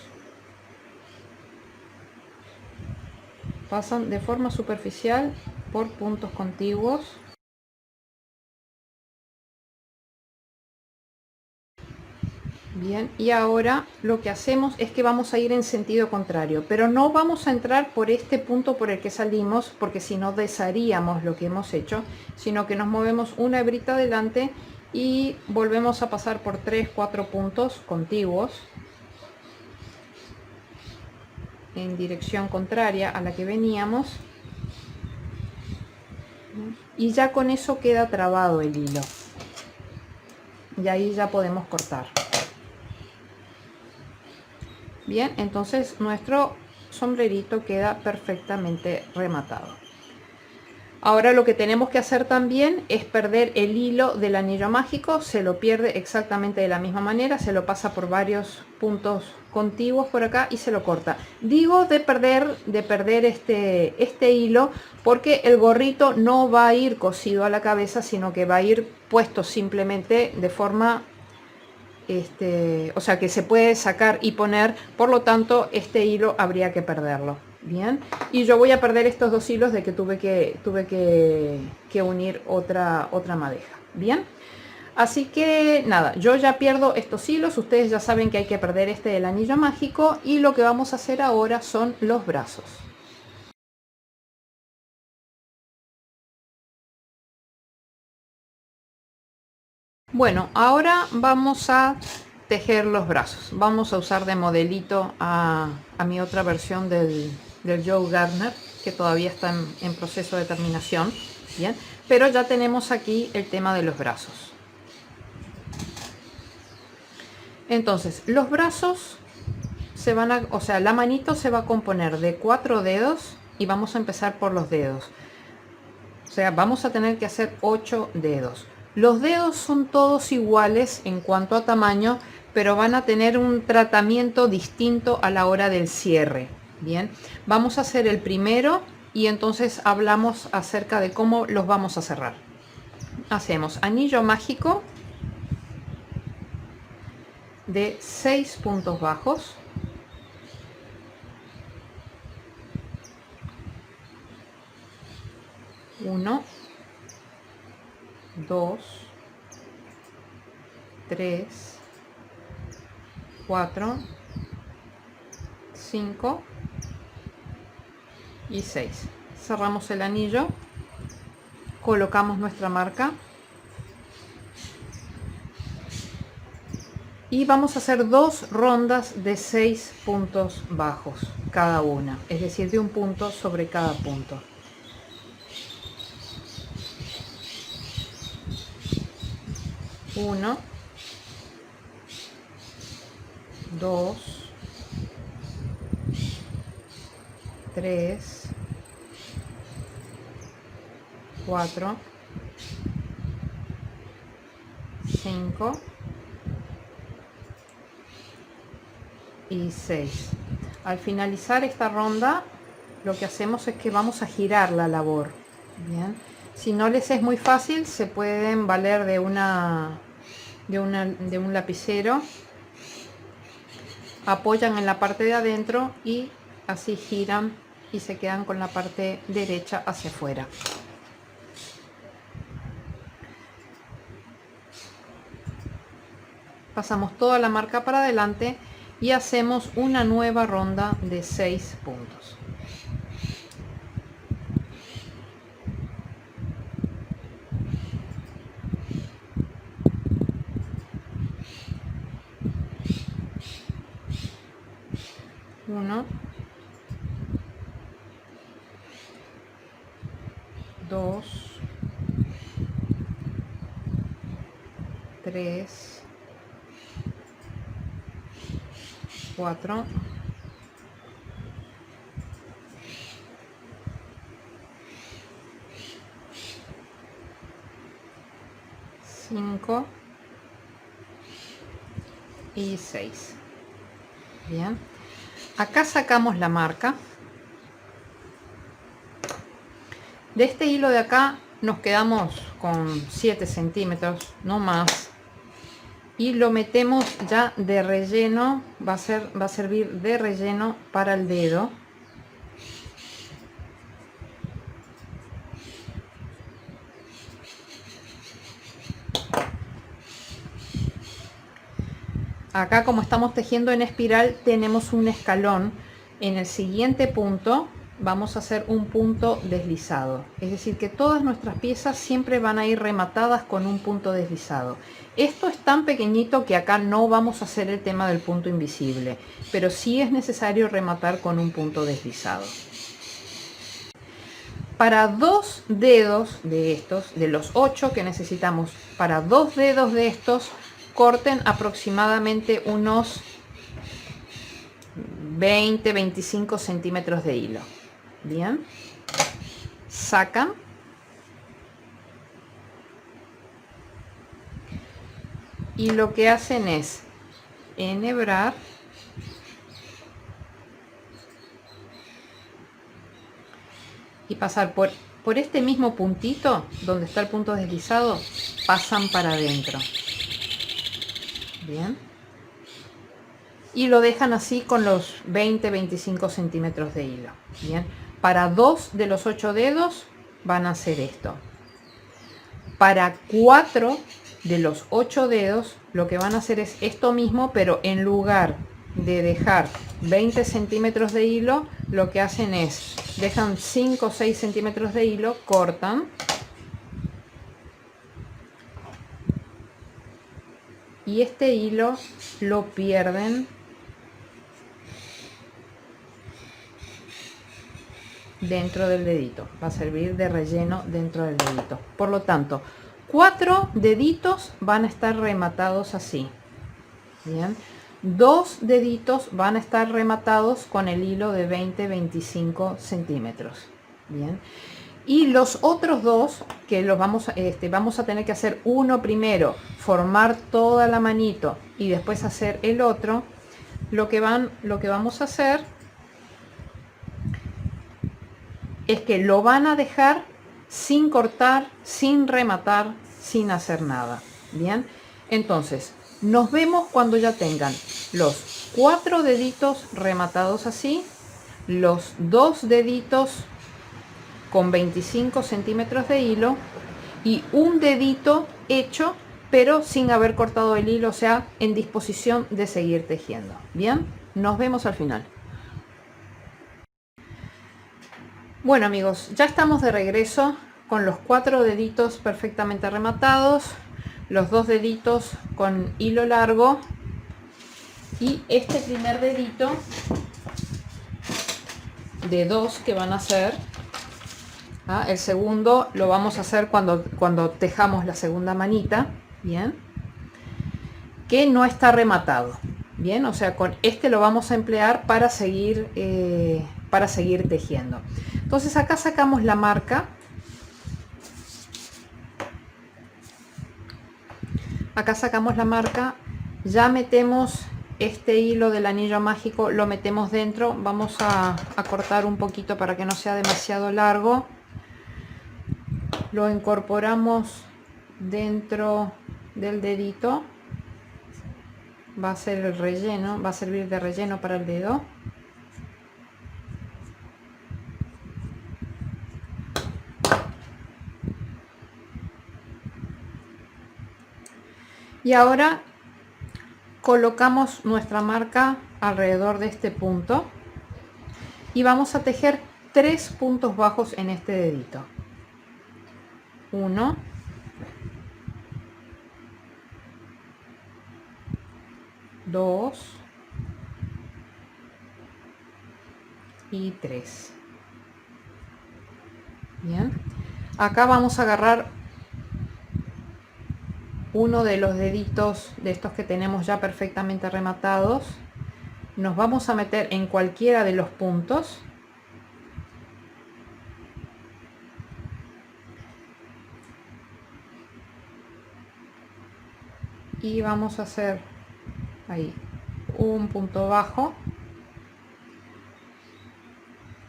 A: Pasan de forma superficial por puntos contiguos. Bien, y ahora lo que hacemos es que vamos a ir en sentido contrario, pero no vamos a entrar por este punto por el que salimos, porque si no desharíamos lo que hemos hecho, sino que nos movemos una hebrita adelante y volvemos a pasar por 3-4 puntos contiguos en dirección contraria a la que veníamos, y ya con eso queda trabado el hilo y ahí ya podemos cortar. Bien, entonces nuestro sombrerito queda perfectamente rematado. Ahora lo que tenemos que hacer también es perder el hilo del anillo mágico. Se lo pierde exactamente de la misma manera, se lo pasa por varios puntos contiguos por acá y se lo corta. Digo de perder este hilo porque el gorrito no va a ir cosido a la cabeza, sino que va a ir puesto simplemente de forma o sea que se puede sacar y poner, por lo tanto este hilo habría que perderlo. Bien, y yo voy a perder estos dos hilos de que tuve que unir otra madeja. Bien, así que nada, yo ya pierdo estos hilos. Ustedes ya saben que hay que perder este del anillo mágico, y lo que vamos a hacer ahora son los brazos. Bueno, ahora vamos a tejer los brazos. Vamos a usar de modelito a mi otra versión del Joe Gardner, que todavía está en proceso de terminación. Bien, pero ya tenemos aquí el tema de los brazos. Entonces, los brazos se van a, o sea, la manito se va a componer de 4 dedos y vamos a empezar por los dedos. O sea, vamos a tener que hacer 8 dedos. Los dedos son todos iguales en cuanto a tamaño, pero van a tener un tratamiento distinto a la hora del cierre. Bien, vamos a hacer el primero y entonces hablamos acerca de cómo los vamos a cerrar. Hacemos anillo mágico de 6 puntos bajos, 1, 2, 3, 4, 5 y 6. Cerramos el anillo, colocamos nuestra marca y vamos a hacer 2 rondas de 6 puntos bajos cada una, es decir, de un punto sobre cada punto. Uno, 2, 3, 4, 5 y 6. Al finalizar esta ronda, lo que hacemos es que vamos a girar la labor. Bien, si no les es muy fácil, se pueden valer de un lapicero, apoyan en la parte de adentro y así giran y se quedan con la parte derecha hacia afuera. Pasamos toda la marca para adelante y hacemos una nueva ronda de 6 puntos. Uno, 2, 3, 4, 5 y 6. Bien, acá sacamos la marca. De este hilo de acá nos quedamos con 7 centímetros, no más, y lo metemos ya de relleno, va a servir de relleno para el dedo. Acá, como estamos tejiendo en espiral, tenemos un escalón. En el siguiente punto vamos a hacer un punto deslizado, es decir, que todas nuestras piezas siempre van a ir rematadas con un punto deslizado. Esto es tan pequeñito que acá no vamos a hacer el tema del punto invisible, pero sí es necesario rematar con un punto deslizado. Para 2 dedos de estos, de los 8 que necesitamos, para 2 dedos de estos, corten aproximadamente unos 20-25 centímetros de hilo. Bien, sacan y lo que hacen es enhebrar y pasar por este mismo puntito donde está el punto deslizado, pasan para adentro. Bien, y lo dejan así con los 20-25 centímetros de hilo. Bien, para 2 de los 8 dedos van a hacer esto. Para 4 de los 8 dedos lo que van a hacer es esto mismo, pero en lugar de dejar 20 centímetros de hilo, lo que hacen es dejan 5 o 6 centímetros de hilo, cortan y este hilo lo pierden dentro del dedito, va a servir de relleno dentro del dedito. Por lo tanto, 4 deditos van a estar rematados así. Bien, 2 deditos van a estar rematados con el hilo de 20-25 centímetros. Bien, Y los otros dos, que los vamos a tener que hacer uno primero, formar toda la manito y después hacer el otro, lo que vamos a hacer es que lo van a dejar sin cortar, sin rematar, sin hacer nada. Bien, entonces nos vemos cuando ya tengan los 4 deditos rematados así, los 2 deditos con 25 centímetros de hilo y un dedito hecho pero sin haber cortado el hilo, o sea, en disposición de seguir tejiendo. Bien, nos vemos al final. Bueno amigos, ya estamos de regreso con los 4 deditos perfectamente rematados, los 2 deditos con hilo largo y este primer dedito de 2 que van a hacer. El segundo lo vamos a hacer cuando tejamos la segunda manita, bien, que no está rematado, bien, o sea, con este lo vamos a emplear para seguir tejiendo. Entonces acá sacamos la marca, ya metemos este hilo del anillo mágico, lo metemos dentro, vamos a cortar un poquito para que no sea demasiado largo, lo incorporamos dentro del dedito, va a ser el relleno, va a servir de relleno para el dedo. Y ahora colocamos nuestra marca alrededor de este punto y vamos a tejer 3 puntos bajos en este dedito. 1, 2 y 3. Bien, acá vamos a agarrar uno de los deditos de estos que tenemos ya perfectamente rematados, nos vamos a meter en cualquiera de los puntos y vamos a hacer ahí un punto bajo,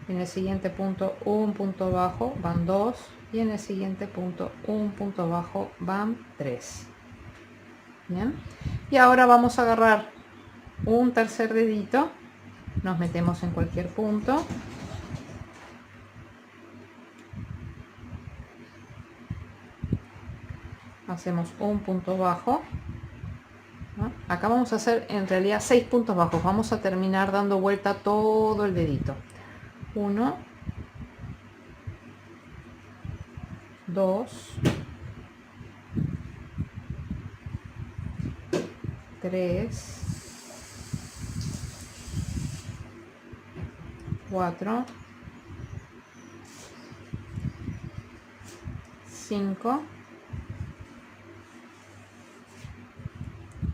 A: en el siguiente punto un punto bajo, van 2, y en el siguiente punto un punto bajo, van 3. Bien, y ahora vamos a agarrar un tercer dedito, nos metemos en cualquier punto, hacemos un punto bajo, ¿no? Acá vamos a hacer en realidad 6 puntos bajos, vamos a terminar dando vuelta todo el dedito. 1, 2, 3, 4, 5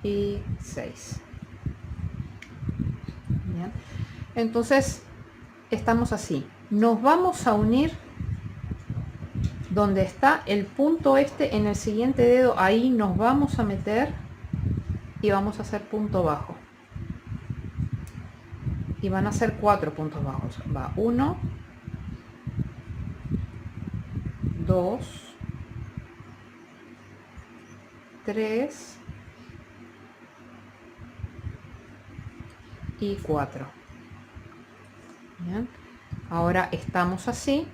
A: y 6. Bien. Entonces estamos así, nos vamos a unir donde está el punto este en el siguiente dedo, ahí nos vamos a meter y vamos a hacer punto bajo y van a ser 4 puntos bajos, va 1, 2, 3 y 4. Bien. Ahora estamos así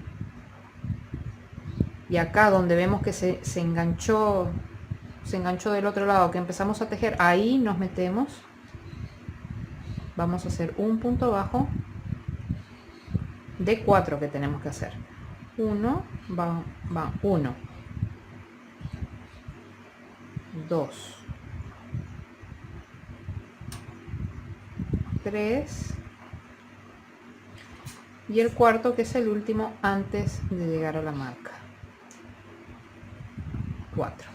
A: y acá donde vemos que se enganchó del otro lado, que empezamos a tejer, ahí nos metemos, vamos a hacer un punto bajo de 4 que tenemos que hacer. 1, va 1, 2, 3 y el cuarto, que es el último antes de llegar a la marca. 4.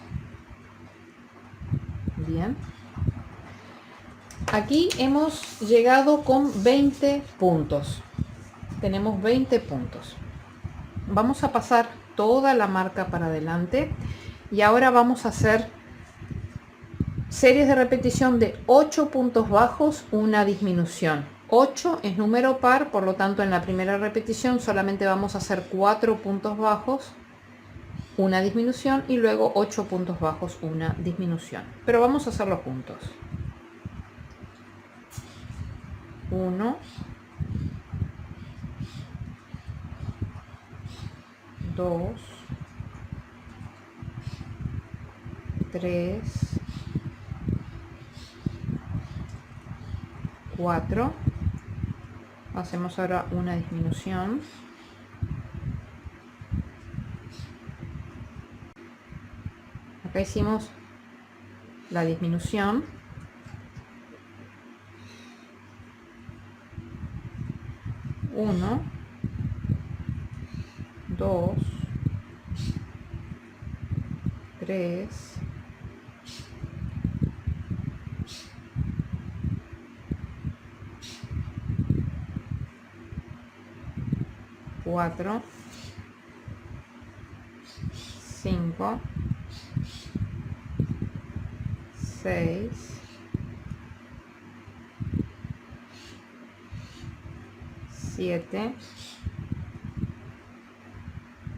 A: Bien, aquí hemos llegado con 20 puntos, tenemos 20 puntos. Vamos a pasar toda la marca para adelante y ahora vamos a hacer series de repetición de 8 puntos bajos, una disminución. 8 es número par, por lo tanto en la primera repetición solamente vamos a hacer 4 puntos bajos, una disminución, y luego 8 puntos bajos, una disminución. Pero vamos a hacerlo juntos. 1, 2, 3, 4. Hacemos ahora una disminución. Acá hicimos la disminución. 1, 2, 3, 4, 5, 6, 7,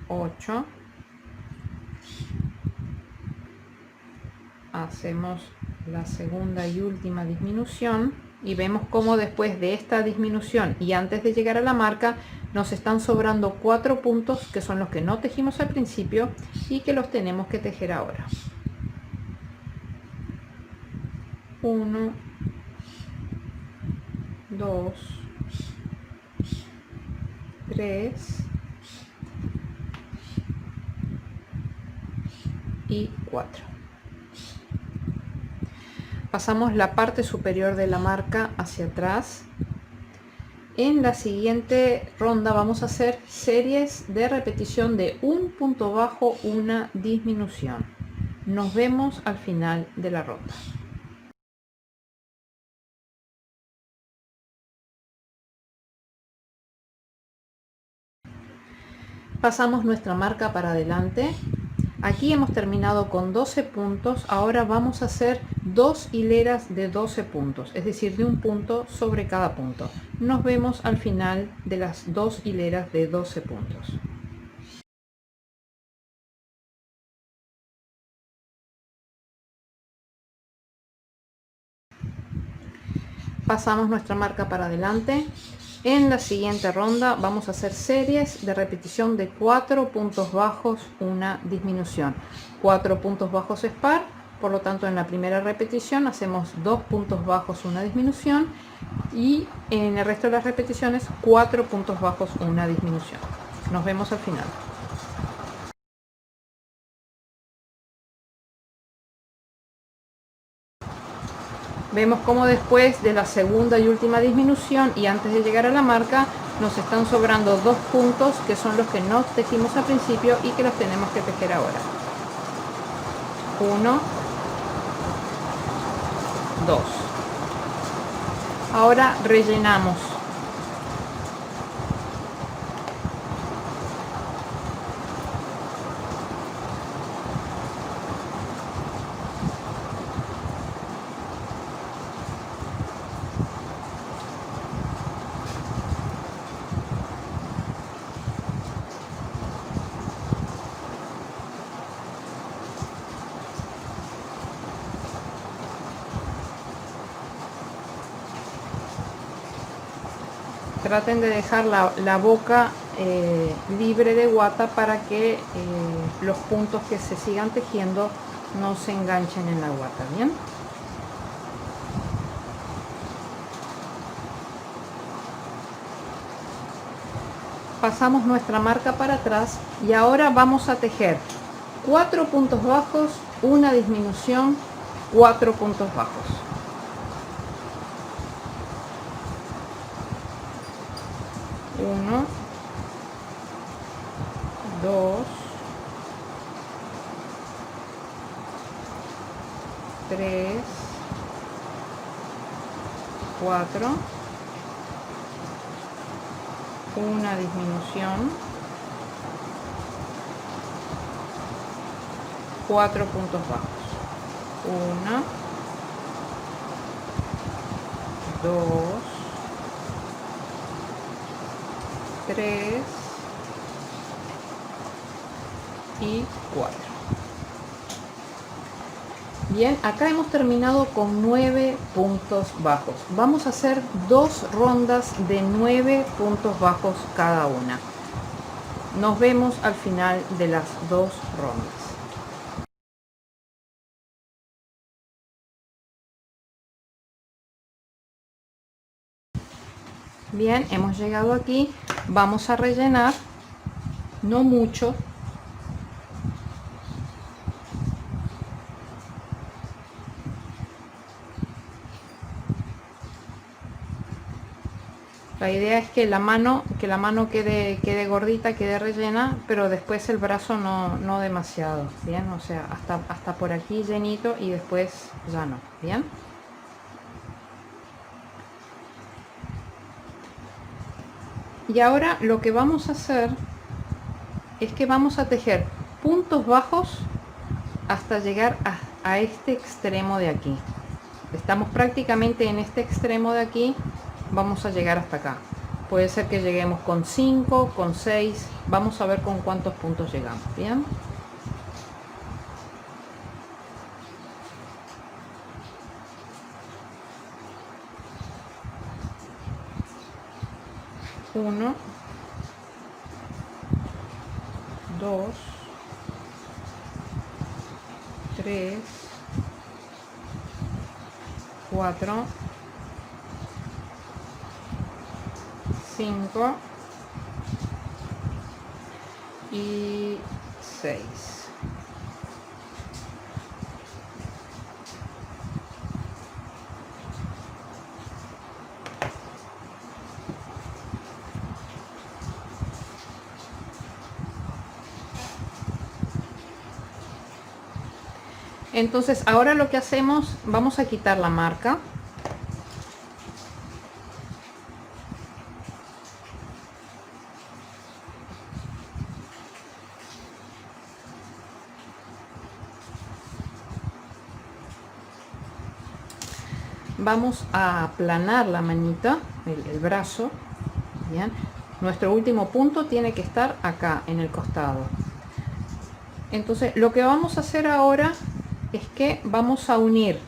A: 8. Hacemos la segunda y última disminución y vemos cómo después de esta disminución y antes de llegar a la marca nos están sobrando 4 puntos que son los que no tejimos al principio y que los tenemos que tejer ahora. 1, 2, 3 y 4. Pasamos la parte superior de la marca hacia atrás. En la siguiente ronda vamos a hacer series de repetición de un punto bajo, una disminución. Nos vemos al final de la ronda. Pasamos nuestra marca para adelante. Aquí hemos terminado con 12 puntos. Ahora vamos a hacer 2 hileras de 12 puntos, es decir, de un punto sobre cada punto. Nos vemos al final de las 2 hileras de 12 puntos. Pasamos nuestra marca para adelante. En la siguiente ronda vamos a hacer series de repetición de 4 puntos bajos, una disminución. 4 puntos bajos es par, por lo tanto en la primera repetición hacemos 2 puntos bajos, una disminución, y en el resto de las repeticiones 4 puntos bajos, una disminución. Nos vemos al final. Vemos como después de la segunda y última disminución y antes de llegar a la marca nos están sobrando 2 puntos que son los que no tejimos al principio y que los tenemos que tejer ahora. 1, 2. Ahora rellenamos. Traten de dejar la boca libre de guata para que los puntos que se sigan tejiendo no se enganchen en la guata. Bien, pasamos nuestra marca para atrás y ahora vamos a tejer 4 puntos bajos, una disminución, 4 puntos bajos. 1, 2, 3, 4, una disminución, 4 puntos bajos. 1, 2, 3 y 4. Bien, acá hemos terminado con 9 puntos bajos. Vamos a hacer 2 rondas de 9 puntos bajos cada una. Nos vemos al final de las 2 rondas. Bien, hemos llegado aquí. Vamos a rellenar, no mucho. La idea es que la mano quede gordita, quede rellena, pero después el brazo no demasiado, bien, o sea, hasta por aquí llenito y después ya no, bien. Y ahora lo que vamos a hacer es que vamos a tejer puntos bajos hasta llegar a este extremo de aquí. Estamos prácticamente en este extremo de aquí. Vamos a llegar hasta acá. Puede ser que lleguemos con 5, con 6. Vamos a ver con cuántos puntos llegamos. Bien. Uno, 2, 3, 4, 5 y 6. Entonces ahora lo que hacemos, vamos a quitar la marca. Vamos a aplanar la manita, el brazo. Bien, nuestro último punto tiene que estar acá en el costado. Entonces lo que vamos a hacer ahora es que vamos a unir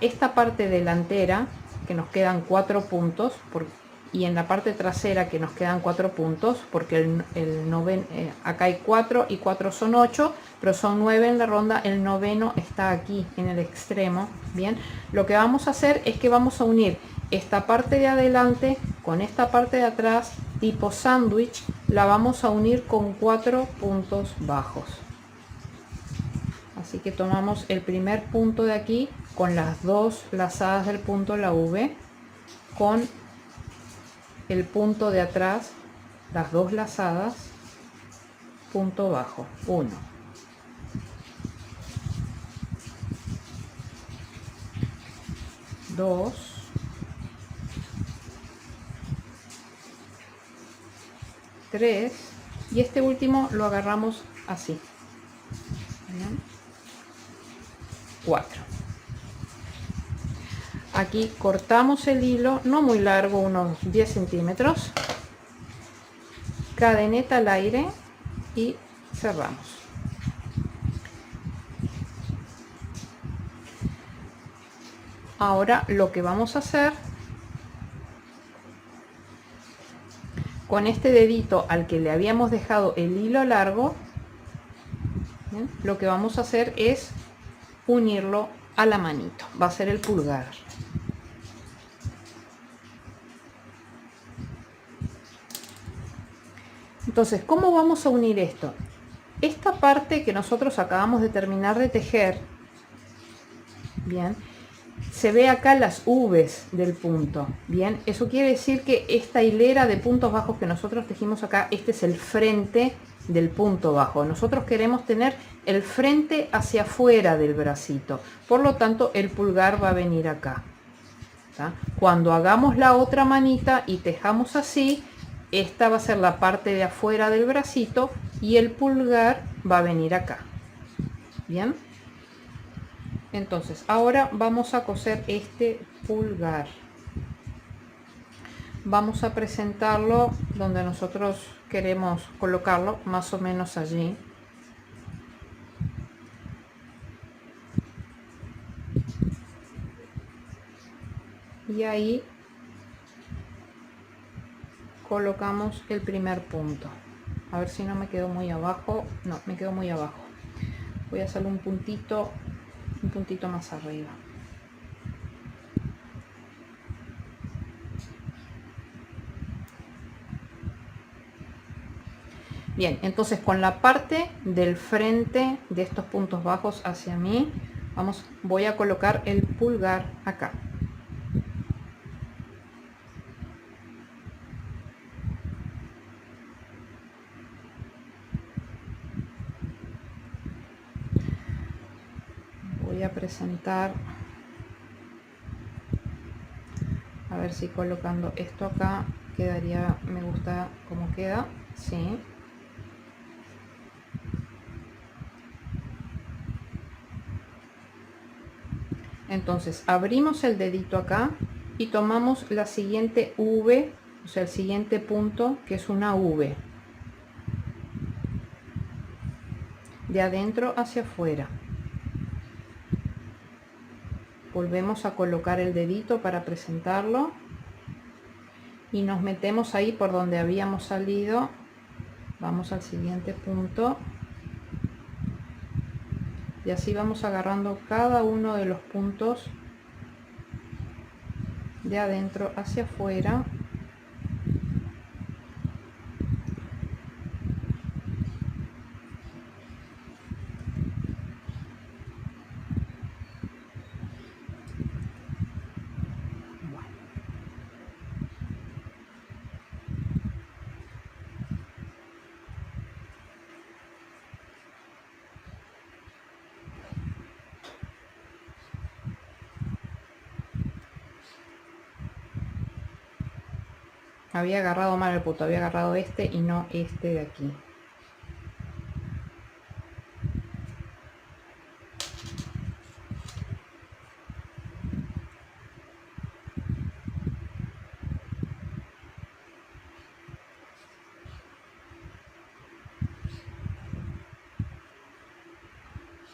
A: esta parte delantera, que nos quedan 4 puntos, y en la parte trasera que nos quedan 4 puntos, porque acá hay 4 y 4 son 8, pero son 9 en la ronda. El noveno está aquí en el extremo. Bien, lo que vamos a hacer es que vamos a unir esta parte de adelante con esta parte de atrás, tipo sándwich. La vamos a unir con 4 puntos bajos. Así que tomamos el primer punto de aquí con las 2 lazadas del punto, la V, con el punto de atrás, las 2 lazadas, punto bajo, 1, 2, 3 y este último lo agarramos así. Bien. 4. Aquí cortamos el hilo, no muy largo, unos 10 centímetros, cadeneta al aire y cerramos. Ahora lo que vamos a hacer con este dedito al que le habíamos dejado el hilo largo, ¿bien? Lo que vamos a hacer es unirlo a la manito, va a ser el pulgar. Entonces, ¿cómo vamos a unir esto? Esta parte que nosotros acabamos de terminar de tejer, bien, se ve acá las V's del punto, bien, eso quiere decir que esta hilera de puntos bajos que nosotros tejimos acá, este es el frente del punto bajo. Nosotros queremos tener el frente hacia afuera del bracito, por lo tanto el pulgar va a venir acá. ¿Tá? Cuando hagamos la otra manita y tejamos así, esta va a ser la parte de afuera del bracito y el pulgar va a venir acá. Bien, entonces ahora vamos a coser este pulgar. Vamos a presentarlo donde nosotros queremos colocarlo, más o menos allí. Y ahí colocamos el primer punto. A ver si no me quedó muy abajo. No, me quedó muy abajo. Voy a hacerle un puntito más arriba. Bien, entonces con la parte del frente de estos puntos bajos hacia mí, voy a colocar el pulgar acá. Voy a presentar, a ver si colocando esto acá quedaría, me gusta cómo queda, sí. Entonces abrimos el dedito acá y tomamos la siguiente V, o sea, el siguiente punto, que es una V, de adentro hacia afuera. Volvemos a colocar el dedito para presentarlo y nos metemos ahí por donde habíamos salido. Vamos al siguiente punto y así vamos agarrando cada uno de los puntos de adentro hacia afuera. Había agarrado mal el punto, había agarrado este y no este de aquí.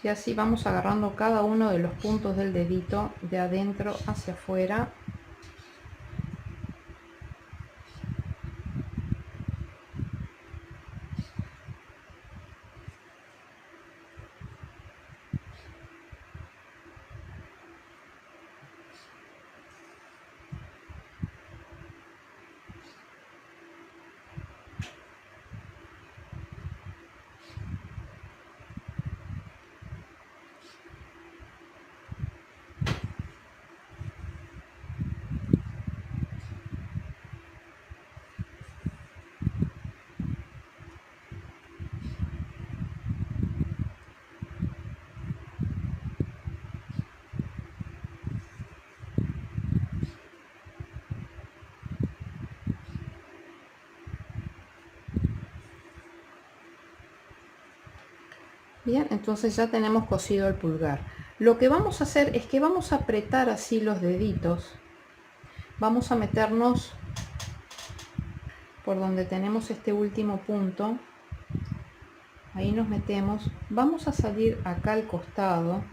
A: Y así vamos agarrando cada uno de los puntos del dedito de adentro hacia afuera. Bien, entonces ya tenemos cosido el pulgar. Lo que vamos a hacer es que vamos a apretar así los deditos. Vamos a meternos por donde tenemos este último punto. Ahí nos metemos. Vamos a salir acá al costado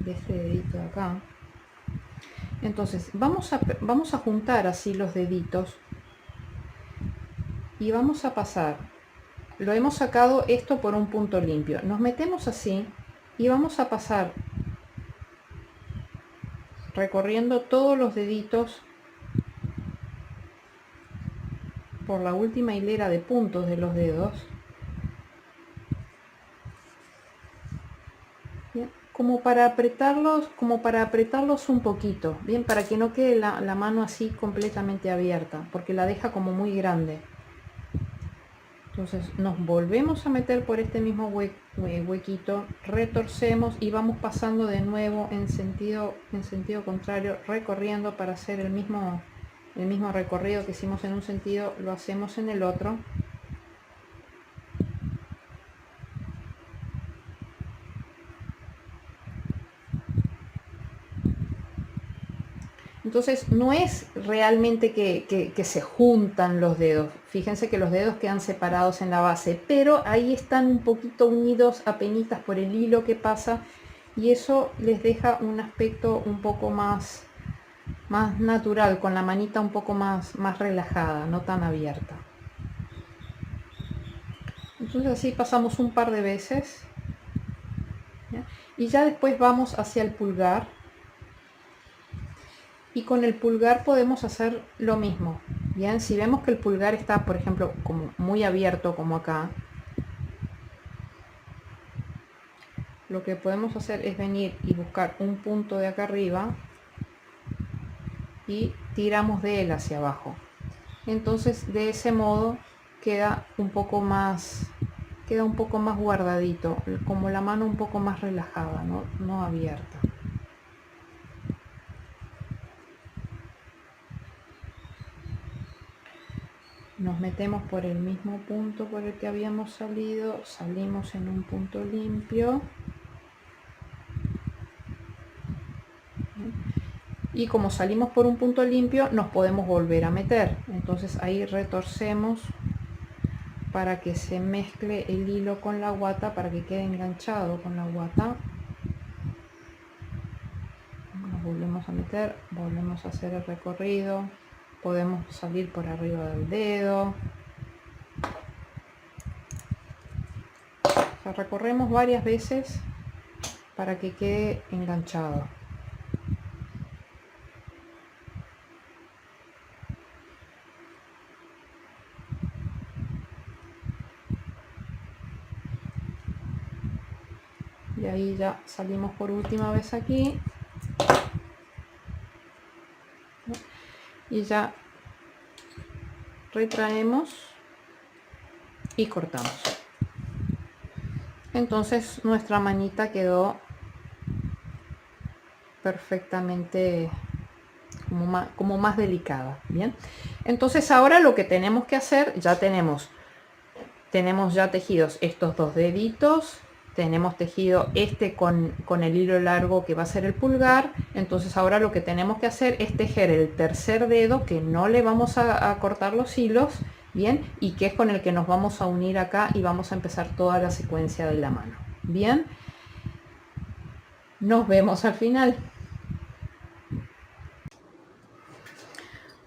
A: de este dedito de acá. Entonces vamos a juntar así los deditos y vamos a pasar. Lo hemos sacado esto por un punto limpio. Nos metemos así y vamos a pasar recorriendo todos los deditos por la última hilera de puntos de los dedos. Bien, como para apretarlos un poquito, bien, para que no quede la mano así completamente abierta, porque la deja como muy grande. Entonces nos volvemos a meter por este mismo huequito, retorcemos y vamos pasando de nuevo en sentido contrario, recorriendo para hacer el mismo recorrido que hicimos en un sentido, lo hacemos en el otro. Entonces no es realmente que se juntan los dedos. Fíjense que los dedos quedan separados en la base, pero ahí están un poquito unidos apenitas por el hilo que pasa, y eso les deja un aspecto un poco más natural, con la manita un poco más relajada, no tan abierta. Entonces así pasamos un par de veces, ¿ya? Y ya después vamos hacia el pulgar, y con el pulgar podemos hacer lo mismo. Bien, si vemos que el pulgar está, por ejemplo, como muy abierto, como acá, lo que podemos hacer es venir y buscar un punto de acá arriba y tiramos de él hacia abajo. Entonces de ese modo queda un poco más guardadito, como la mano un poco más relajada, no abierta. Nos metemos por el mismo punto por el que habíamos salido, salimos en un punto limpio, y como salimos por un punto limpio nos podemos volver a meter. Entonces ahí retorcemos para que se mezcle el hilo con la guata, para que quede enganchado con la guata. Nos volvemos a meter, volvemos a hacer el recorrido, podemos salir por arriba del dedo. O sea, recorremos varias veces para que quede enganchado. Y ahí ya salimos por última vez aquí. Y ya retraemos y cortamos. Entonces nuestra manita quedó perfectamente como más delicada. Bien, entonces ahora lo que tenemos que hacer, ya tenemos ya tejidos estos dos deditos, tenemos tejido este con el hilo largo que va a ser el pulgar. Entonces ahora lo que tenemos que hacer es tejer el tercer dedo, que no le vamos a cortar los hilos, bien, y que es con el que nos vamos a unir acá, y vamos a empezar toda la secuencia de la mano. Bien, nos vemos al final.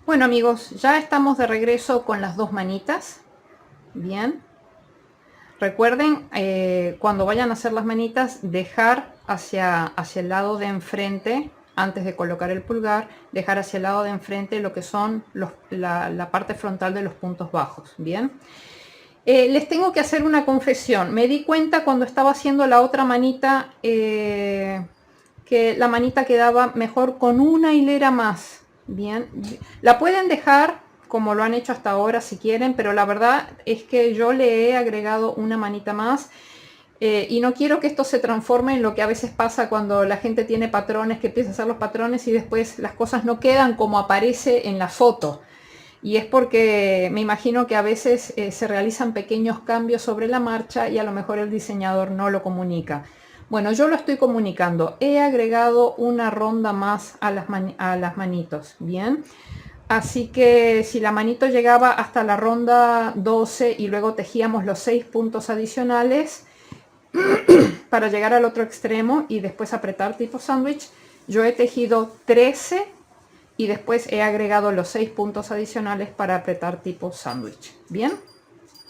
A: Bueno amigos, ya estamos de regreso con las dos manitas. Bien, recuerden, cuando vayan a hacer las manitas, dejar hacia el lado de enfrente, antes de colocar el pulgar, dejar hacia el lado de enfrente lo que son la parte frontal de los puntos bajos. Bien, les tengo que hacer una confesión. Me di cuenta cuando estaba haciendo la otra manita, que la manita quedaba mejor con una hilera más. Bien, la pueden dejar como lo han hecho hasta ahora si quieren, pero la verdad es que yo le he agregado una manita más, y no quiero que esto se transforme en lo que a veces pasa cuando la gente tiene patrones, que empieza a hacer los patrones y después las cosas no quedan como aparece en la foto. Y es porque me imagino que a veces se realizan pequeños cambios sobre la marcha y a lo mejor el diseñador no lo comunica. Bueno, yo lo estoy comunicando. He agregado una ronda más a las manitos. Bien. Así que si la manito llegaba hasta la ronda 12 y luego tejíamos los 6 puntos adicionales para llegar al otro extremo y después apretar tipo sándwich, yo he tejido 13 y después he agregado los 6 puntos adicionales para apretar tipo sándwich. Bien,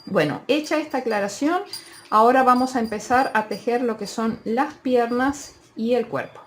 A: bueno, hecha esta aclaración, ahora vamos a empezar a tejer lo que son las piernas y el cuerpo.